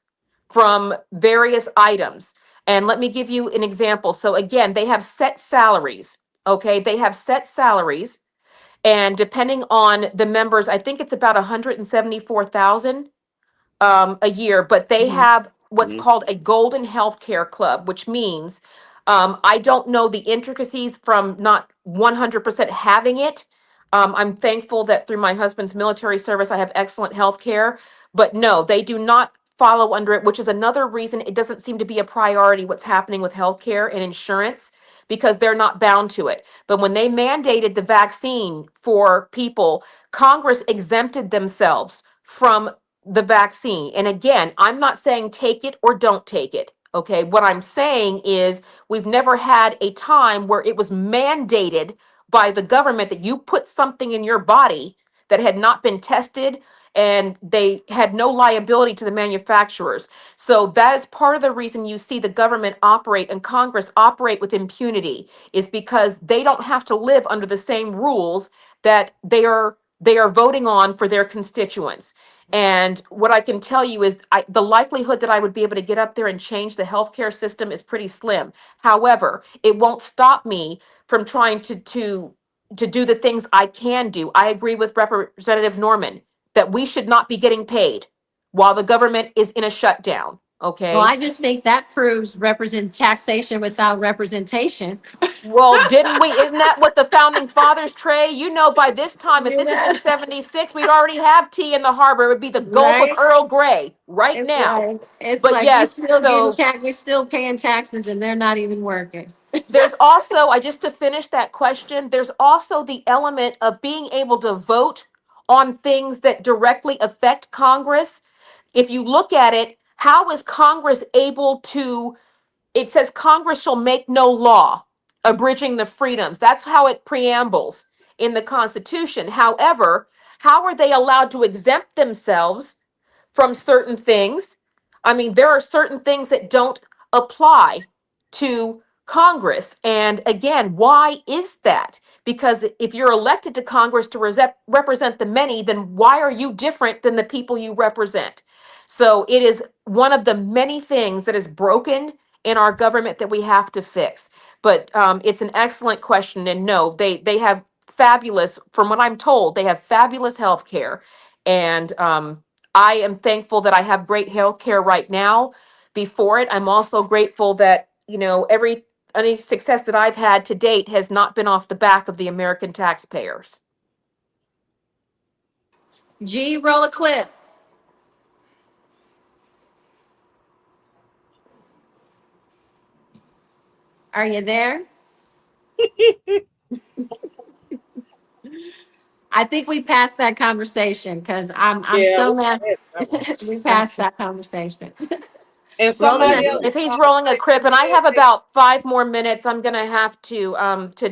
from various items. And let me give you an example. So again, they have set salaries. Okay, they have set salaries, and depending on the members, I think it's about 174,000 a year, but they Mhm. have what's Mhm. called a golden healthcare club, which means I don't know the intricacies from not 100% having it. I'm thankful that through my husband's military service, I have excellent health care, but no, they do not follow under it, which is another reason it doesn't seem to be a priority what's happening with healthcare and insurance, because they're not bound to it. But when they mandated the vaccine for people, Congress exempted themselves from the vaccine. And again, I'm not saying take it or don't take it. Okay. What I'm saying is we've never had a time where it was mandated by the government that you put something in your body that had not been tested, and they had no liability to the manufacturers. So that is part of the reason you see the government operate and Congress operate with impunity, is because they don't have to live under the same rules that they are voting on for their constituents. And what I can tell you is the likelihood that I would be able to get up there and change the healthcare system is pretty slim. However, it won't stop me from trying to do the things I can do. I agree with Representative Norman that we should not be getting paid while the government is in a shutdown. Well, Okay. I just think that proves represent taxation without representation. Well, didn't we? Isn't that what the founding fathers, Trey? By this time, if You this had been know? 76, we'd already have tea in the harbor. It would be the Gulf of Right? Earl Grey right It's now. like it's But like we yes, still getting so tax, we're still paying taxes, and they're not even working. there's also, I just to finish that question, there's also the element of being able to vote on things that directly affect Congress. If you look at it, how is Congress able to, it says Congress shall make no law abridging the freedoms. That's how it preambles in the Constitution. However, how are they allowed to exempt themselves from certain things? I mean, there are certain things that don't apply to Congress. And again, why is that? Because if you're elected to Congress to represent the many, then why are you different than the people you represent? So it is one of the many things that is broken in our government that we have to fix. But it's an excellent question. And no, they have fabulous, from what I'm told, they have fabulous health care. And I am thankful that I have great health care right now. Before it, I'm also grateful that, any success that I've had to date has not been off the back of the American taxpayers. G, roll a clip. Are you there? I think we passed that conversation because I'm Yeah, so mad. we had that one. We passed that conversation. And Roll the somebody next else, clip. If he's rolling a crib, and I have Raven, about 5 more minutes, I'm gonna have to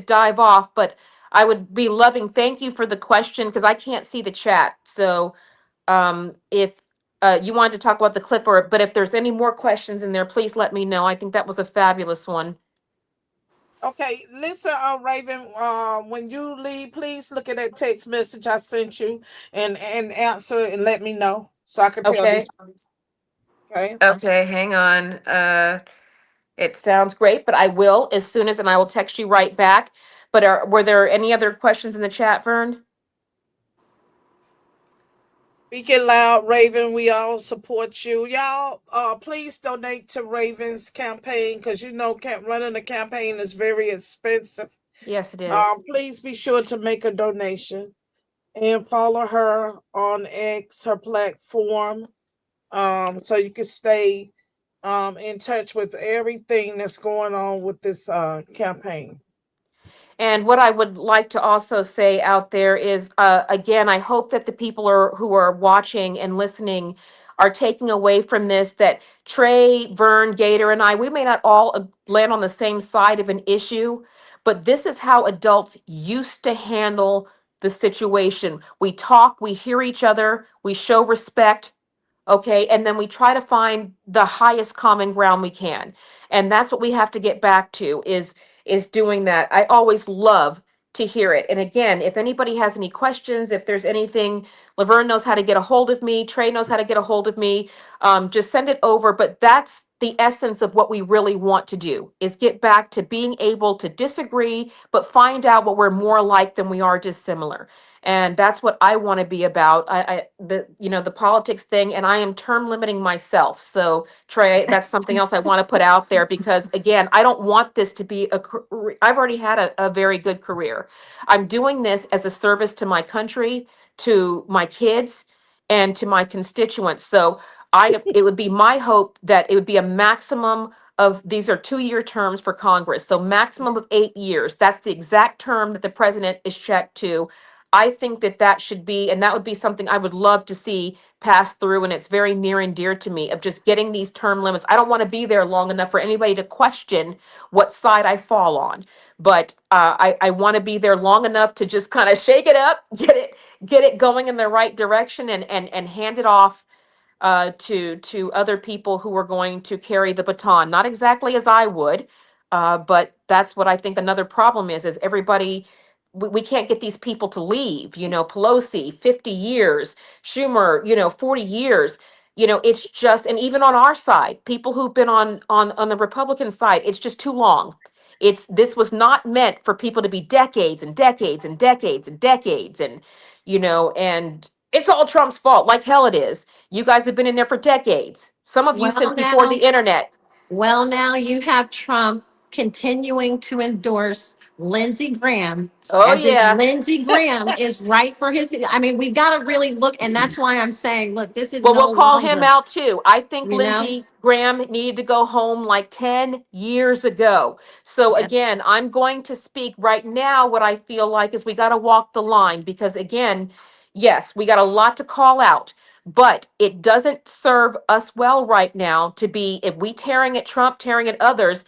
dive off. But I would be loving. Thank you for the question because I can't see the chat. So if you wanted to talk about the clip, but if there's any more questions in there, please let me know. I think that was a fabulous one. okay, listen, Raven. When you leave, please look at that text message I sent you and answer and let me know so I can tell Okay. these. Okay. Okay, hang on. It sounds great, but I will as soon as, and I will text you right back. But were there any other questions in the chat, Vern? Speak it loud, Raven. We all support you. Y'all, please donate to Raven's campaign because running a campaign is very expensive. Yes, it is. Please be sure to make a donation and follow her on X, her platform, so you can stay in touch with everything that's going on with this campaign. And what I would like to also say out there is, again, I hope that the people who are watching and listening are taking away from this that Trey, Vern, Gator, and I, we may not all land on the same side of an issue, but this is how adults used to handle the situation. We talk, we hear each other, we show respect, okay, and then we try to find the highest common ground we can, and that's what we have to get back to is doing that. I always love to hear it. And again, if anybody has any questions, if there's anything, Laverne knows how to get a hold of me, Trey knows how to get a hold of me, just send it over. But that's the essence of what we really want to do, is get back to being able to disagree but find out what we're more like than we are dissimilar. And that's what I want to be about. The politics thing, and I am term limiting myself. So Trey, that's something else I want to put out there because again, I don't want this to be I've already had a very good career. I'm doing this as a service to my country, to my kids, and to my constituents. So it would be my hope that it would be a maximum of, these are 2-year terms for Congress. So maximum of 8 years. That's the exact term that the president is checked to. I think that that should be, and that would be something I would love to see pass through. And it's very near and dear to me of just getting these term limits. I don't want to be there long enough for anybody to question what side I fall on. But I want to be there long enough to just kind of shake it up, get it going in the right direction, and hand it off to other people who are going to carry the baton. Not exactly as I would, but that's what I think another problem is everybody. We can't get these people to leave. Pelosi, 50 years, Schumer, 40 years. It's just, and even on our side, people who've been on the Republican side, it's just too long. This was not meant for people to be decades and decades and decades and decades, and it's all Trump's fault, like hell it is. You guys have been in there for decades. Some of you since Well, before the now, internet. now you have Trump continuing to endorse Lindsey Graham Oh as if yeah. Lindsey Graham is right for his. I mean, we got to really look, and that's why I'm saying, look, this is Well, no we'll call him longer, out too. I think you know. Lindsey Graham needed to go home like 10 years ago. So Yeah. again, I'm going to speak right now. What I feel like is we got to walk the line because again, Yes, we got a lot to call out, but it doesn't serve us well right now to be, if we tearing at Trump, tearing at others,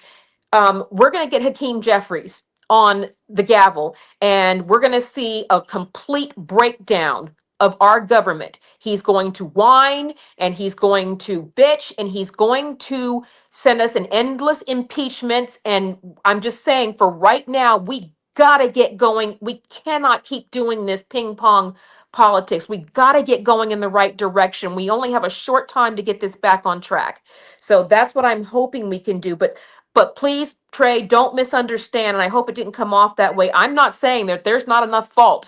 we're going to get Hakeem Jeffries on the gavel, and we're going to see a complete breakdown of our government. He's going to whine and he's going to bitch and he's going to send us an endless impeachments. And I'm just saying, for right now, we got to get going. We cannot keep doing this ping pong politics. We got to get going in the right direction. We only have a short time to get this back on track. So that's what I'm hoping we can do. But please, Trey, don't misunderstand. And I hope it didn't come off that way. I'm not saying that there's not enough fault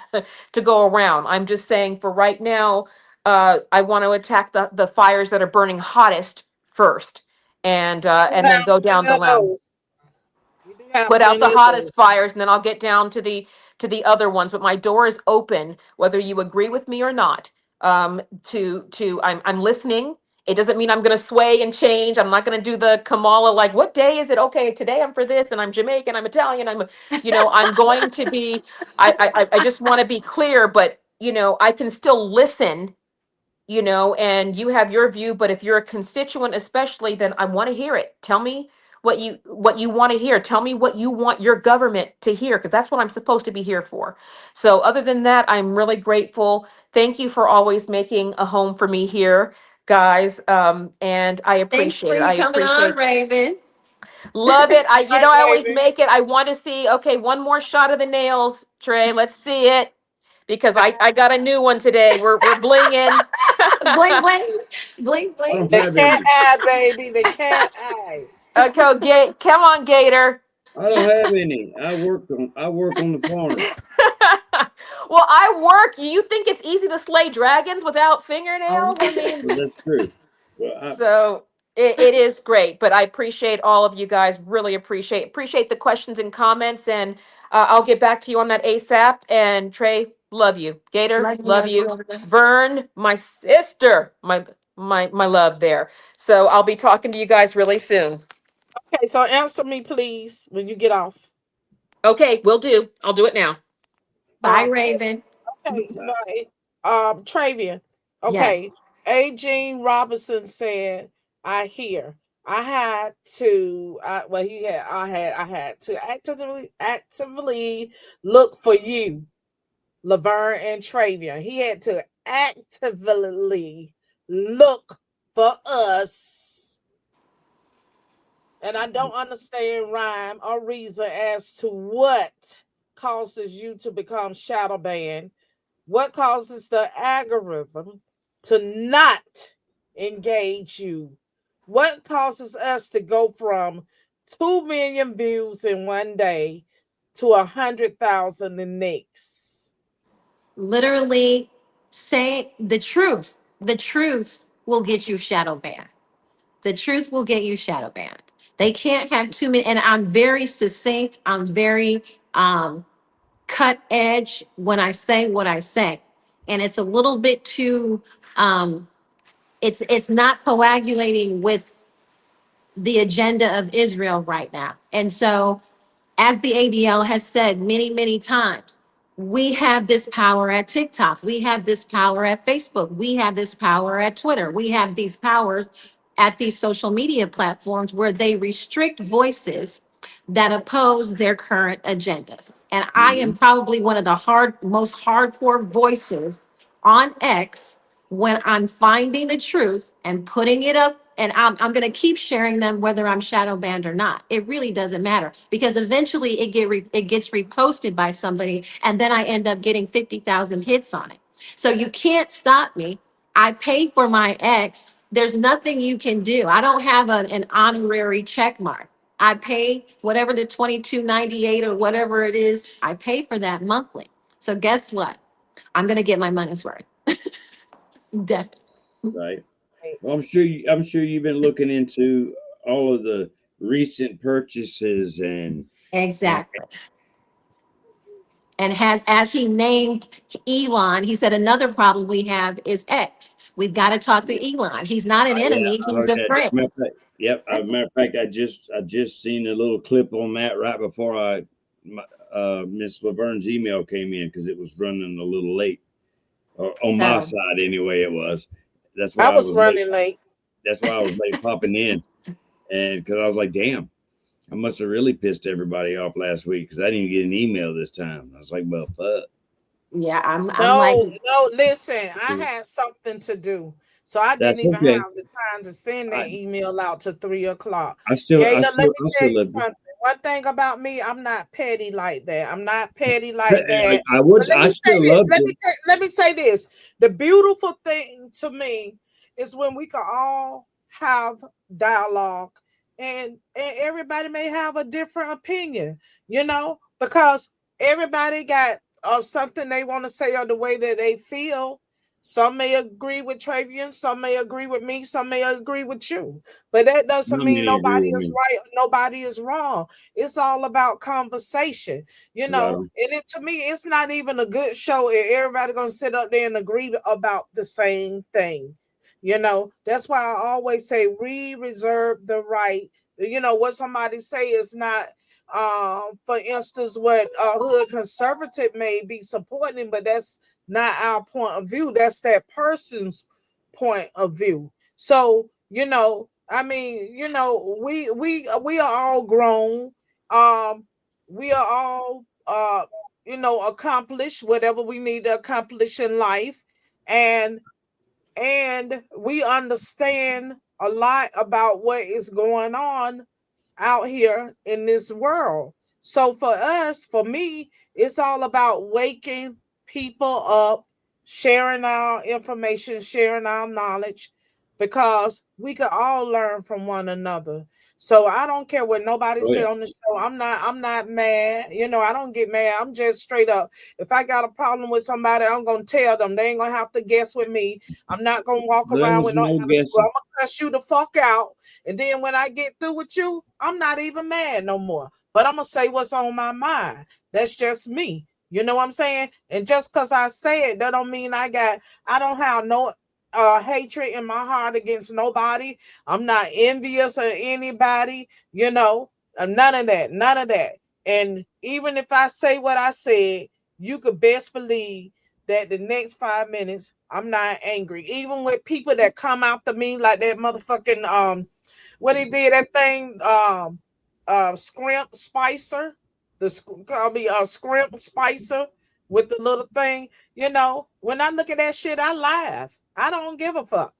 to go around. I'm just saying for right now, I want to attack the fires that are burning hottest first, You and then have go down plenty the of line, those. You do have put out the plenty of those. hottest fires, and then I'll get down to the other ones. But my door is open, whether you agree with me or not. I'm listening. It doesn't mean I'm going to sway and change. I'm not going to do the Kamala, like, what day is it? Okay, today I'm for this, and I'm Jamaican, I'm Italian, I'm going to be. I just want to be clear, but I can still listen, and you have your view, but if you're a constituent especially, then I want to hear it. Tell me what you want to hear. Tell me what you want your government to hear, because that's what I'm supposed to be here for. So other than that, I'm really grateful. Thank you for always making a home for me here, guys. And I Thanks for appreciate it. you I coming on, appreciate, Raven. love it. I Right, I always baby. make it. I want to see, okay, one more shot of the nails, Trey. Let's see it. Because I got a new one today. We're blinging. Bling, bling, bling, I bling. don't The have cat any. eye, baby. The cat eyes. Okay, come on, Gator. I don't have any. I work on the farm. Well, I work. You think it's easy to slay dragons without Oh, fingernails? I mean, Well, that's true. Well, so it is great. But I appreciate all of you guys. Really appreciate the questions and comments. And I'll get back to you on that ASAP. And Trey, love you. Gator, love love you, you. love you. Vern, my sister, my love there. So I'll be talking to you guys really soon. Okay, so answer me, please, when you get off. Okay, will do. I'll do it now. Bye, Uh, Raven. okay, bye. Travian. Yes. Okay. A. Jean Robinson said, I hear. I had to well he had I had to actively look for you, Laverne and Travian. He had to actively look for us. And I don't understand rhyme or reason as to what causes you to become shadow banned. What causes the algorithm to not engage you? What causes us to go from 2 million views in one day to 100,000 the next? Literally say the truth. The truth will get you shadow banned. The truth will get you shadow banned. They can't have too many. And I'm very succinct. I'm very cut edge when I say what I say. And it's a little bit too it's not coagulating with the agenda of Israel right now. And so, as the ADL has said many, many times, we have this power at TikTok. We have this power at Facebook. We have this power at Twitter. We have these powers at these social media platforms where they restrict voices that oppose their current agendas. And I am mhm. probably one of the most hardcore voices on X when I'm finding the truth and putting it up, and I'm going to keep sharing them whether I'm shadow banned or not. It really doesn't matter because eventually it gets reposted by somebody, and then I end up getting 50,000 hits on it. So you can't stop me. I pay for my X. There's nothing you can do. I don't have an honorary check mark. I pay whatever the 22.98 or whatever it is. I pay for that monthly. So guess what? I'm going to get my money's worth. Definitely. Right. Well, I'm sure you've been looking into all of the recent purchases and Exactly. And has, as he named Elon, he said another problem we have is X. We've got to talk to Elon. He's not an yeah, enemy, I he's heard a that. friend. Matter of fact, yep. Matter of fact, I just seen a little clip on that right before Miss Laverne's email came in because it was running a little late. or on my So, side anyway. It was. That's I why I was was late. running late. That's why I was late popping in, and because I was like, damn, I must have really pissed everybody off last week because I didn't even get an email this time. I was like, well, fuck. yeah, I'm like, No, listen, I had something to do. So I didn't That's even okay. have the time to send I, that email out to 3 o'clock. I still, I Gator, let still, me I tell still you love you. something. One thing about me, I'm not petty like that. I'm not petty like that. I would. But let I me say still this. love you. Let me say this. The beautiful thing to me is when we can all have dialogue and everybody may have a different opinion, because everybody got something they want to say or the way that they feel. Some may agree with Travian, some may agree with me, some may agree with you. But that doesn't Not mean many agree nobody with is me. right or nobody is wrong. It's all about conversation, Right on. And to me, it's not even a good show if everybody gonna sit up there and agree about the same thing. That's why I always say we reserve the right. What somebody say is not for instance, what hood conservative may be supporting, but that's not our point of view. That's that person's point of view. So, I mean, we are all grown. Um, we are all accomplished whatever we need to accomplish in life. And we understand a lot about what is going on out here in this world. So for me, it's all about waking people up, sharing our information, sharing our knowledge, because we could all learn from one another. So I don't care what nobody Oh say yeah. on the show. I'm not mad. I don't get mad. I'm just straight up. If I got a problem with somebody, I'm gonna tell them. They ain't gonna have to guess with me. I'm not gonna walk There around was with no no attitude. I'm guessing. gonna cuss you the fuck out. And then when I get through with you, I'm not even mad no more. But I'm gonna say what's on my mind. That's just me. You know what I'm saying? And just because I say it, that don't mean I don't have no hatred in my heart against nobody. I'm not envious of anybody, none of that, none of that. And even if I say what I said, you could best believe that the next 5 minutes I'm not angry. Even with people that come after me like that motherfucking what he did that thing Scrimp Spicer, call me Scrimp Spicer with the little thing. When I look at that shit, I laugh. I don't give a fuck.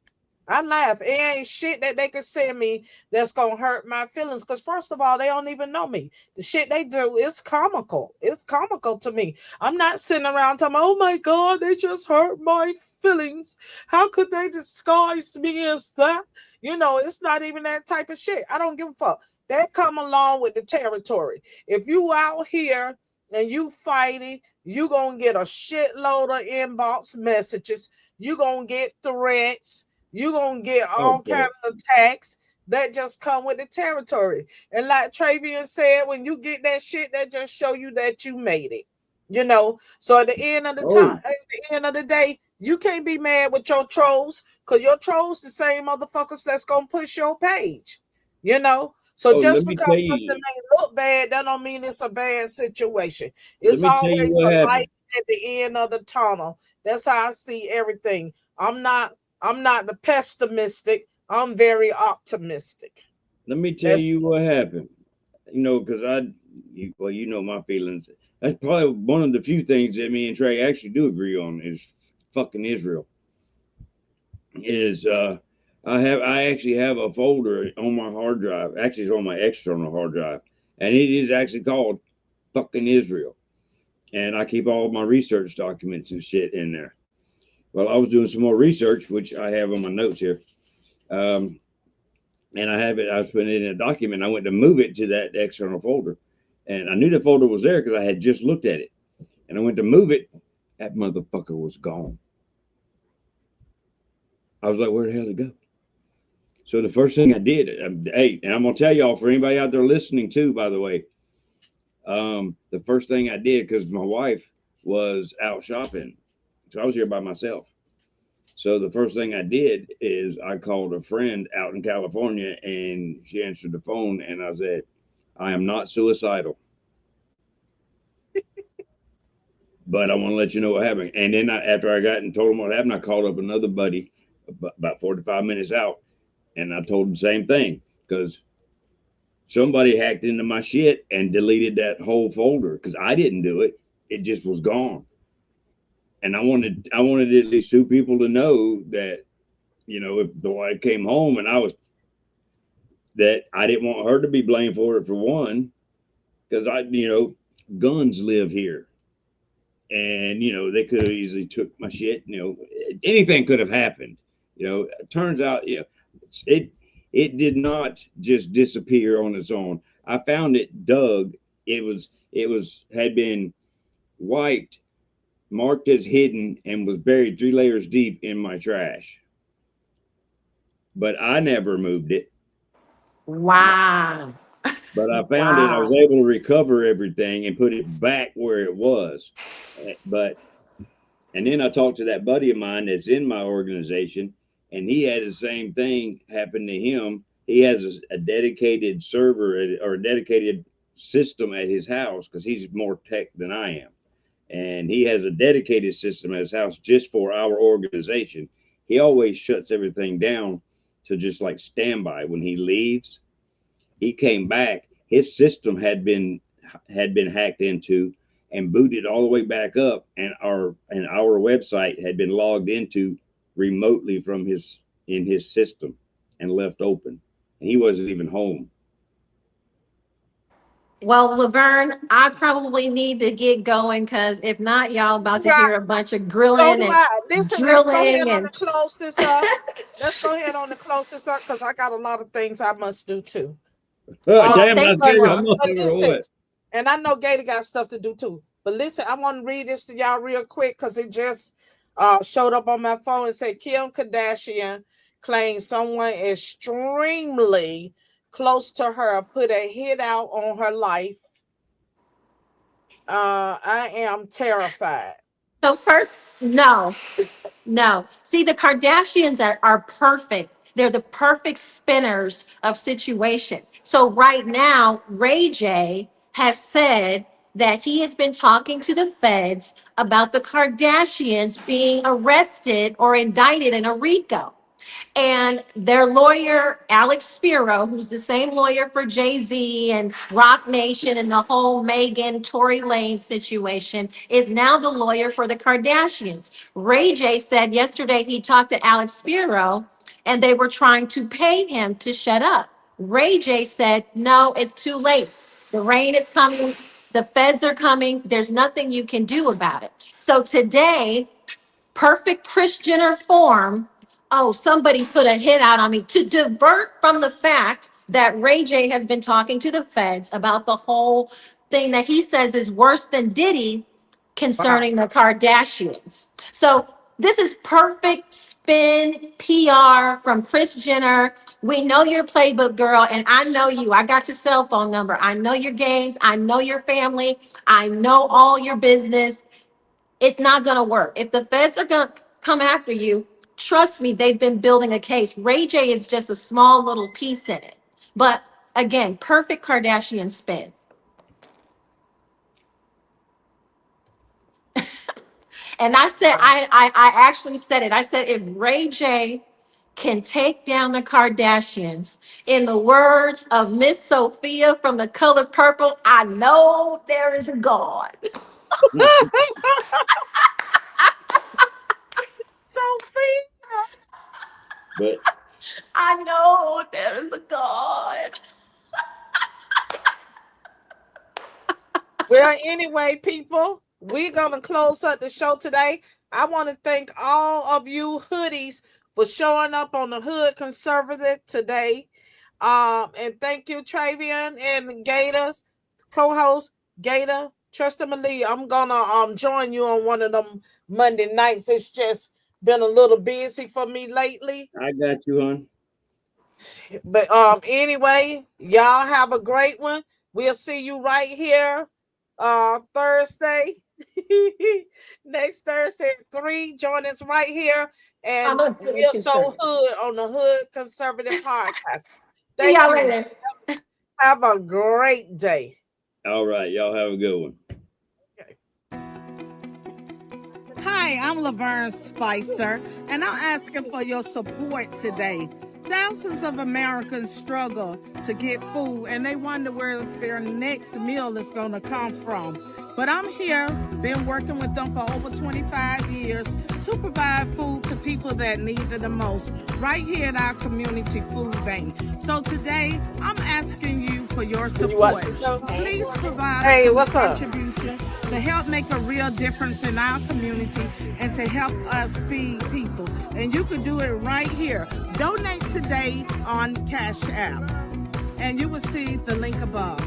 I laugh. It ain't shit that they can send me that's gonna hurt my feelings. Because first of all, they don't even know me. The shit they do is comical. It's comical to me. I'm not sitting around talking, oh my God, they just hurt my feelings. How could they disguise me as that? It's not even that type of shit. I don't give a fuck. That come along with the territory. If you out here and you fighting, you gonna get a shitload of inbox messages. You gonna get threats. You're gonna get all kind Okay. of attacks that just come with the territory. And like Travian said, when you get that shit, that just show you that you made it. So at the end of the time, Oh, at the end of the day, you can't be mad with your trolls, because your trolls the same motherfuckers that's gonna push your page. So oh. Let just me tell because something you. may look bad, that don't mean it's a bad situation. Let It's me tell you always what a light happened. at the end of the tunnel. That's how I see everything. I'm not the pessimistic. I'm very optimistic. Let me tell That's you what happened. Because you know my feelings. That's probably one of the few things that me and Trey actually do agree on is fucking Israel. Is I actually have a folder on my hard drive. Actually, it's on my external hard drive, and it is actually called fucking Israel. And I keep all of my research documents and shit in there. Well, I was doing some more research, which I have on my notes here. Um, and I have it. I was putting it in a document. I went to move it to that external folder, and I knew the folder was there because I had just looked at it. And I went to move it. That motherfucker was gone. I was like, "Where the hell did it go?" So the first thing I did, hey, and I'm gonna tell y'all for anybody out there listening too, by the way, the first thing I did because my wife was out shopping, so I was here by myself. So the first thing I did is I called a friend out in California, and she answered the phone, and I said, "I am not suicidal." but I want to let you know what happened. And then after I got and told him what happened, I called up another buddy about 45 minutes out, and I told him the same thing because somebody hacked into my shit and deleted that whole folder because I didn't do it. It just was gone. And I wanted at least two people to know that, you know, if the wife came home and that I didn't want her to be blamed for it, for one, because guns live here. And, they could have easily took my shit. Anything could have happened. It turns out, it did not just disappear on its own. I found it dug. Had been wiped, marked as hidden, and was buried 3 layers deep in my trash. But I never moved it. Wow. But I found it. I was Wow. able to recover everything and put it back where it was. And then I talked to that buddy of mine that's in my organization, and he had the same thing happen to him. He has a dedicated server or a dedicated system at his house because he's more tech than I am. And he has a dedicated system at his house just for our organization. He always shuts everything down to just like standby. When he leaves, he came back, his system had been hacked into and booted all the way back up, and our website had been logged into remotely from his system and left open. And he wasn't even home. Well, Laverne, I probably need to get going because if not, y'all about to Yeah, hear a bunch of so grilling do and I. Listen, let's go ahead drilling on and and close this up. Let's go ahead on and close this up because I got a lot of things I must do too. Damn, I thank tell you, you. I'm not But over listen, what. and I know Gator got stuff to do too. But listen, I want to read this to y'all real quick because it just showed up on my phone and said Kim Kardashian claims someone extremely close to her put a hit out on her life. I am terrified. So first, no. See, the Kardashians are perfect. They're the perfect spinners of situation. So right now, Ray J has said that he has been talking to the feds about the Kardashians being arrested or indicted in a RICO. And their lawyer, Alex Spiro, who's the same lawyer for Jay-Z and Rock Nation and the whole Megan, Tory Lane situation, is now the lawyer for the Kardashians. Ray J said yesterday he talked to Alex Spiro and they were trying to pay him to shut up. Ray J said, no, it's too late. The rain is coming. The feds are coming. There's nothing you can do about it. So today, perfect Kris Jenner form. Oh, somebody put a hit out on me to divert from the fact that Ray J has been talking to the feds about the whole thing that he says is worse than Diddy Wow. concerning the Kardashians. So this is perfect spin PR from Kris Jenner. We know your playbook, girl, and I know you. I got your cell phone number. I know your games. I know your family. I know all your business. It's not going to work. If the feds are going to come after you, trust me, they've been building a case. Ray J is just a small little piece in it. But again, perfect Kardashian spin. And I said, I actually said it. I said, if Ray J can take down the Kardashians, in the words of Miss Sophia from The Color Purple, I know there is a God. Sophie. But I know there is a God. Well, anyway, people, we're going to close up the show today. I want to thank all of you hoodies for showing up on the Hood Conservative today. And thank you, Travian and Gators, co-host Gator, Tristan Malie. I'm gonna join you on one of them Monday nights. It's just been a little busy for me lately. I got you, hon. But anyway, y'all have a great one. We'll see you right here Thursday. Next Thursday at 3. Join us right here. I'm And a we're good so conservative. hood on the Hood Conservative Podcast. See Thank y'all you. later. Have a great day. All right, y'all have a good one. Okay. Hi, I'm Laverne Spicer, and I'm asking for your support today. Thousands of Americans struggle to get food, and they wonder where their next meal is going to come from. But I'm here, been working with them for over 25 years to provide food to people that need it the most, right here at our community food bank. So today, I'm asking you for your support. Please provide a contribution to help make a real difference in our community and to help us feed people. And you can do it right here. Donate today on Cash App. And you will see the link above.